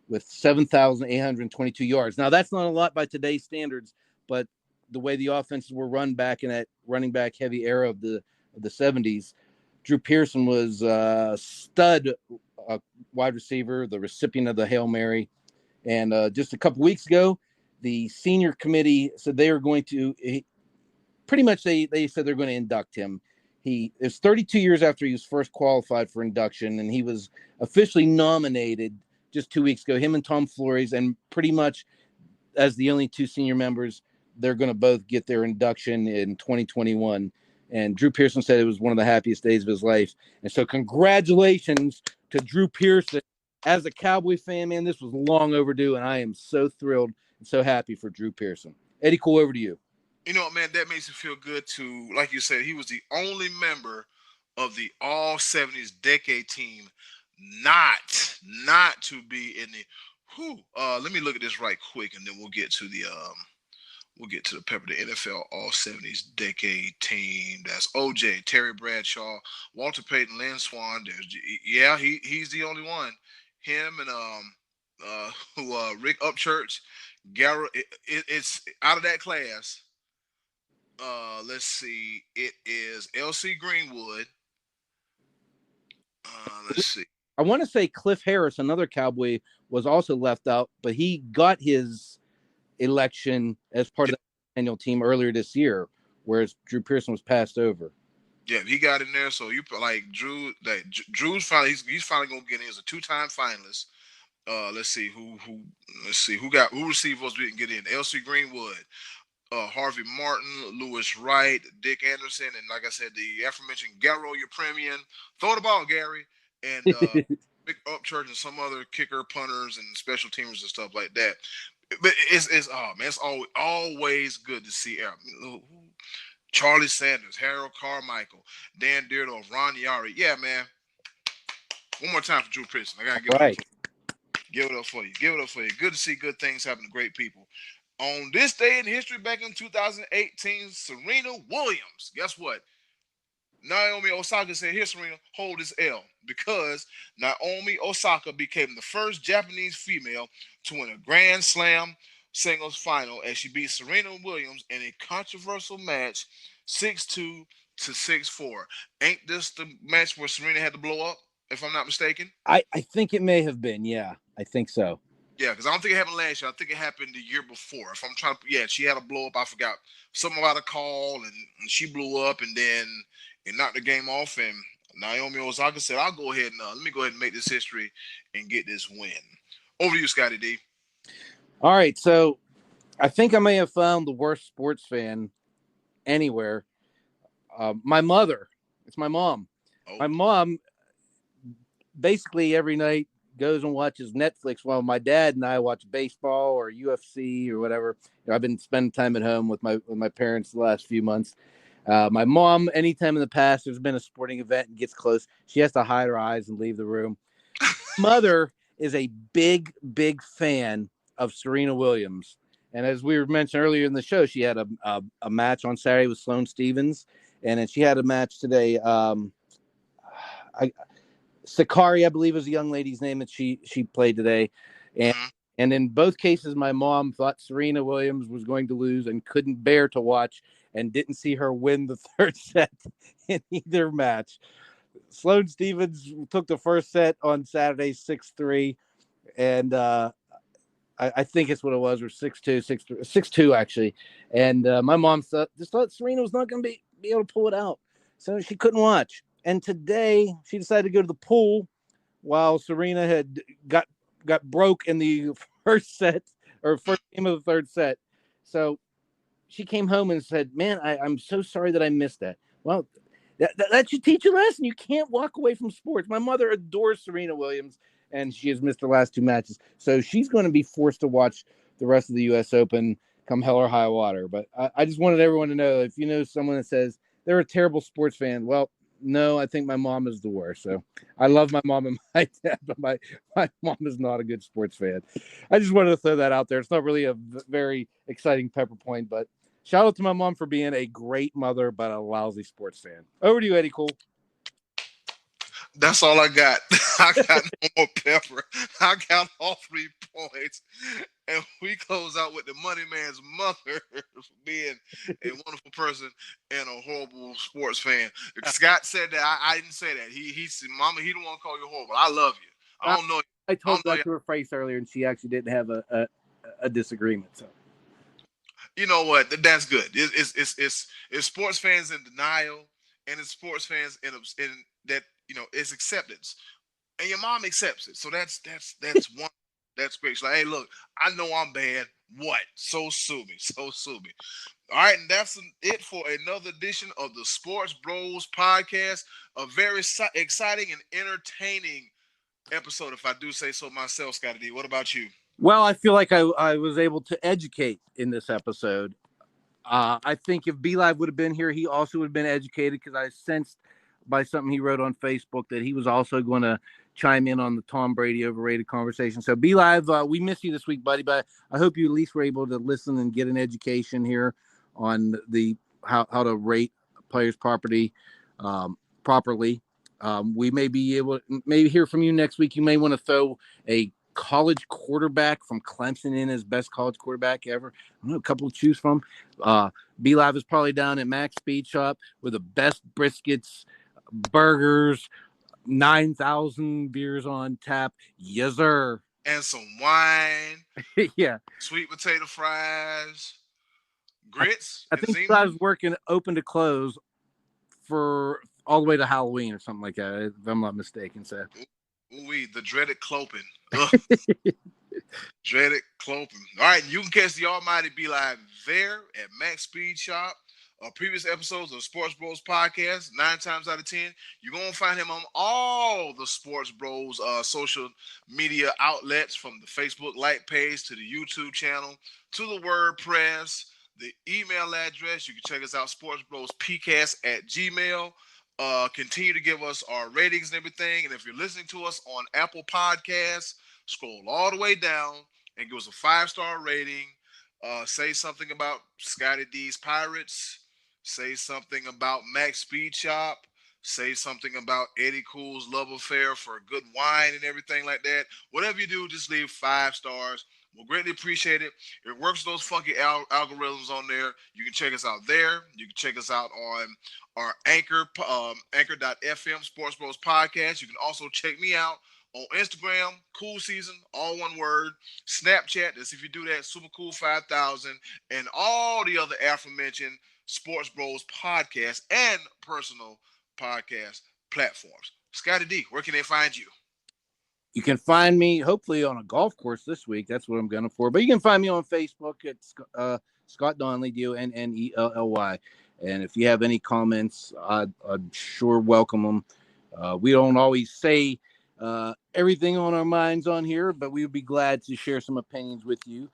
Speaker 2: with 7,822 yards. Now, that's not a lot by today's standards, but the way the offenses were run back in that running back heavy era of the 70s, Drew Pearson was a stud wide receiver, the recipient of the Hail Mary. And just a couple weeks ago, the senior committee said they are going to they said they're going to induct him. He is 32 years after he was first qualified for induction, and he was officially nominated just 2 weeks ago, him and Tom Flores, and pretty much as the only 2 senior members, they're going to both get their induction in 2021. And Drew Pearson said it was one of the happiest days of his life. And so congratulations to Drew Pearson. As a Cowboy fan, man, this was long overdue, and I am so thrilled and so happy for Drew Pearson. Eddy Kool, over to you.
Speaker 1: You know what, man? That makes me feel good to, like you said, he was the only member of the all 70s decade team not to be in the let me look at this right quick and then we'll get to the pepper, the NFL all 70s decade team. That's OJ, Terry Bradshaw, Walter Payton, Lynn Swann. He's the only one. Him and Rick Upchurch, Garrett. It's out of that class. Let's see. It is L.C. Greenwood. Let's see.
Speaker 2: I want to say Cliff Harris, another Cowboy, was also left out, but he got his election as part of the annual team earlier this year, whereas Drew Pearson was passed over.
Speaker 1: Yeah, he got in there. So you like Drew. Drew's finally he's finally gonna get in. He's a 2-time finalist. Let's see who received votes we didn't get in. L.C. Greenwood, Harvey Martin, Lewis Wright, Dick Anderson, and like I said, the aforementioned Garo Yepremian. Throw the ball, Gary, and Rick Upchurch and some other kicker, punters, and special teamers and stuff like that. But it's always good to see Charlie Sanders, Harold Carmichael, Dan Deardo, Ron Yari. Yeah, man. One more time for Drew Pearson. I gotta give it up for you. Give it up for you. Good to see good things happen to great people. On this day in history, back in 2018, Serena Williams. Guess what? Naomi Osaka said, "Here, Serena, hold this L," because Naomi Osaka became the first Japanese female to win a Grand Slam singles final as she beat Serena Williams in a controversial match, 6-2 to 6-4. Ain't this the match where Serena had to blow up, if I'm not mistaken?
Speaker 2: I think it may have been. Yeah, I think so.
Speaker 1: Yeah, because I don't think it happened last year. I think it happened the year before. If I'm trying to, she had a blow up. I forgot something about a call, and she blew up, and then it knocked the game off. And Naomi Osaka said, "I'll go ahead and let me go ahead and make this history and get this win." Over to you, Scottie D.
Speaker 2: All right, so I think I may have found the worst sports fan anywhere. My mother. It's my mom. Oh. My mom basically every night goes and watches Netflix while my dad and I watch baseball or UFC or whatever. I've been spending time at home with my parents the last few months. My mom, anytime in the past there's been a sporting event and gets close, she has to hide her eyes and leave the room. Mother is a big fan of Serena Williams. And as we were mentioned earlier in the show, she had a match on Saturday with Sloane Stephens, and then she had a match today. Sakari, I believe, is the young lady's name that she played today. And in both cases, my mom thought Serena Williams was going to lose and couldn't bear to watch and didn't see her win the third set in either match. Sloane Stephens took the first set on Saturday 6-3, and I think it's what it was, or 6-2, 6-2 actually. And my mom thought Serena was not going to be able to pull it out, so she couldn't watch. And today she decided to go to the pool while Serena had got broke in the first set or first game of the third set. So she came home and said, "Man, I'm so sorry that I missed that." Well, that should teach you a lesson. You can't walk away from sports. My mother adores Serena Williams, and she has missed her last two matches. So she's going to be forced to watch the rest of the U.S. Open come hell or high water. But I just wanted everyone to know, if you know someone that says they're a terrible sports fan, well, no, I think my mom is the worst. So I love my mom and my dad, but my mom is not a good sports fan. I just wanted to throw that out there. It's not really a very exciting pepper point, but shout out to my mom for being a great mother, but a lousy sports fan. Over to you, Eddy Kool.
Speaker 1: That's all I got. I got no more pepper. I got all 3 points. And we close out with the money man's mother for being a wonderful person and a horrible sports fan. Scott said that. I didn't say that. He said, "Mama, he don't want to call you horrible. I love you." I don't know.
Speaker 2: I told that to her face earlier, and she actually didn't have a disagreement. So,
Speaker 1: you know what? That's good. It's sports fans in denial, and it's sports fans in that, it's acceptance, and your mom accepts it. So that's one. That's great. She's like, "Hey, look, I know I'm bad. What? So sue me. So sue me." All right, and that's it for another edition of the Sports Bros Podcast. A very exciting and entertaining episode, if I do say so myself, Scottie D. What about you?
Speaker 2: Well, I feel like I was able to educate in this episode. I think if B Live would have been here, he also would have been educated because I sensed by something he wrote on Facebook that he was also going to chime in on the Tom Brady overrated conversation. So B Live, we miss you this week, buddy, but I hope you at least were able to listen and get an education here on the how to rate players' property properly. We may be able to maybe hear from you next week. You may want to throw a college quarterback from Clemson in as best college quarterback ever. I know a couple to choose from. B Live is probably down at Max Speed Shop with the best briskets, burgers, 9,000 beers on tap. Yes, sir.
Speaker 1: And some wine,
Speaker 2: Yeah.
Speaker 1: sweet potato fries, grits,
Speaker 2: I
Speaker 1: it
Speaker 2: think
Speaker 1: seems.
Speaker 2: I was working open to close for all the way to Halloween or something like that, if I'm not mistaken. So,
Speaker 1: The dreaded cloping. Dreaded cloping. All right, you can catch the Almighty B Live there at Max Speed Shop. Previous episodes of Sports Bros Podcast, 9 times out of 10, you're going to find him on all the Sports Bros social media outlets, from the Facebook like page to the YouTube channel to the WordPress, the email address. You can check us out, sportsbrospcast@gmail. Continue to give us our ratings and everything. And if you're listening to us on Apple Podcasts, scroll all the way down and give us a 5-star rating. Say something about Scottie D's Pirates. Say something about Max Speed Shop. Say something about Eddy Kool's love affair for good wine and everything like that. Whatever you do, just leave 5 stars. We'll greatly appreciate it. It works those funky algorithms on there. You can check us out there. You can check us out on our Anchor.fm Sports Bros Podcast. You can also check me out on Instagram, Cool Season, all one word. Snapchat, that's if you do that, Super Cool 5000, and all the other aforementioned Sports Bros podcast and personal podcast platforms. Scottie D, where can they find you?
Speaker 2: You can find me hopefully on a golf course this week. That's what I'm going for. But you can find me on Facebook at Scott Donnelly, Donnelly. And if you have any comments, I'd sure welcome them. We don't always say everything on our minds on here, but we would be glad to share some opinions with you.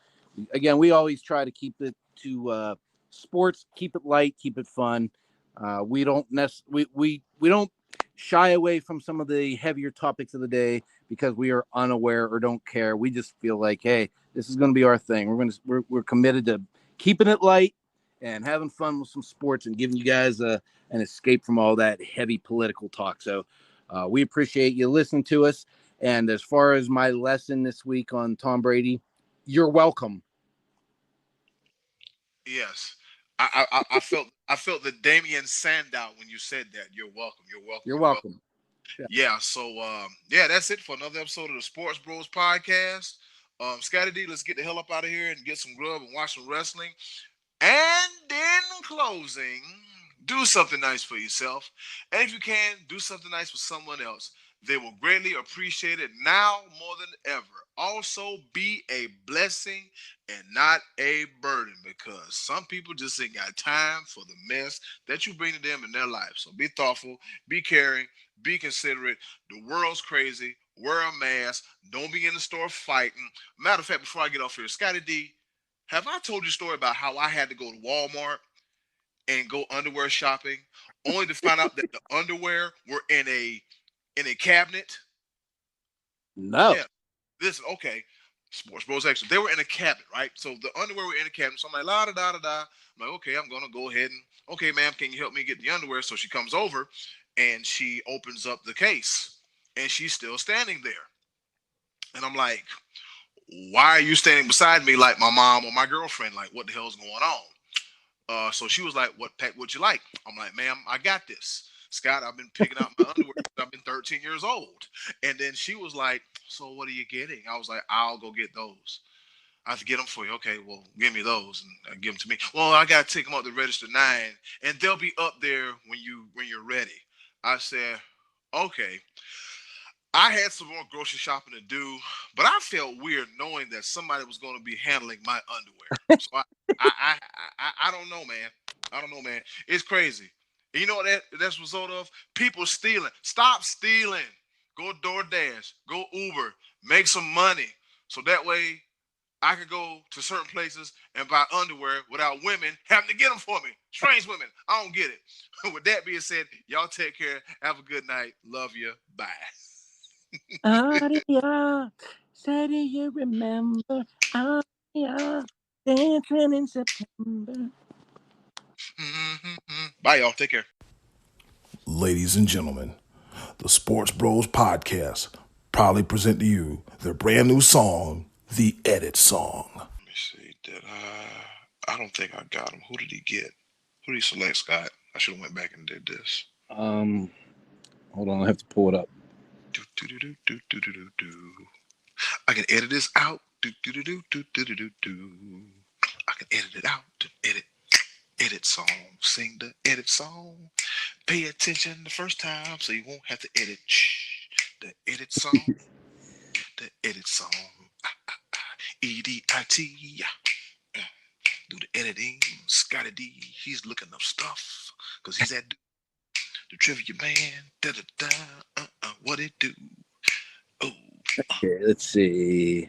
Speaker 2: Again, we always try to keep it to sports, keep it light, keep it fun. We don't we don't shy away from some of the heavier topics of the day because we are unaware or don't care. We just feel like, hey, this is going to be our thing. We're committed to keeping it light and having fun with some sports and giving you guys an escape from all that heavy political talk. So we appreciate you listening to us. And as far as my lesson this week on Tom Brady, you're welcome.
Speaker 1: Yes. I felt the Damian Sandow when you said that. You're welcome. You're welcome.
Speaker 2: You're welcome.
Speaker 1: Yeah. So that's it for another episode of the Sports Bros Podcast. Scottie D, let's get the hell up out of here and get some grub and watch some wrestling. And in closing, do something nice for yourself. And if you can, do something nice for someone else. They will greatly appreciate it now more than ever. Also, be a blessing and not a burden, because some people just ain't got time for the mess that you bring to them in their life. So be thoughtful, be caring, be considerate. The world's crazy. Wear a mask. Don't be in the store fighting. Matter of fact, before I get off here, Scottie D, have I told you a story about how I had to go to Walmart and go underwear shopping, only to find out that the underwear were in a cabinet?
Speaker 2: No.
Speaker 1: Yeah. Listen, okay. Sports Bros Extra. They were in a cabinet, right? So the underwear were in a cabinet. So I'm like, la da da da da. I'm like, okay, I'm gonna go ahead and okay, ma'am, can you help me get the underwear? So she comes over and she opens up the case and she's still standing there. And I'm like, why are you standing beside me like my mom or my girlfriend? Like, what the hell's going on? So she was like, what pack would you like? I'm like, ma'am, I got this. Scott, I've been picking out my underwear since I've been 13 years old. And then she was like, so what are you getting? I was like, I'll go get those. I have to get them for you. Okay, well, give me those and give them to me. Well, I got to take them up to register 9, and they'll be up there when you're ready. I said, okay. I had some more grocery shopping to do, but I felt weird knowing that somebody was going to be handling my underwear. So I don't know, man. I don't know, man. It's crazy. And you know what that's a result of? People stealing. Stop stealing. Go DoorDash. Go Uber. Make some money. So that way I can go to certain places and buy underwear without women having to get them for me. Strange women. I don't get it. With that being said, y'all take care. Have a good night. Love you. Bye.
Speaker 2: Aria, say do you remember? Aria, dancing in September.
Speaker 1: Bye, y'all. Take care.
Speaker 4: Ladies and gentlemen, the Sports Bros Podcast proudly present to you their brand new song, The Edit Song.
Speaker 1: Let me see. I don't think I got him. Who did he get? Who did he select, Scott? I should have went back and did this.
Speaker 2: Hold on, I have to pull it up.
Speaker 1: I can edit this out. I can edit it out. Edit song. Sing the edit song. Pay attention the first time so you won't have to edit. The edit song. The edit song. EDIT. Do the editing. Scottie D. He's looking up stuff because he's that dude. The trivia man. What it do? Oh.
Speaker 2: Okay, let's see.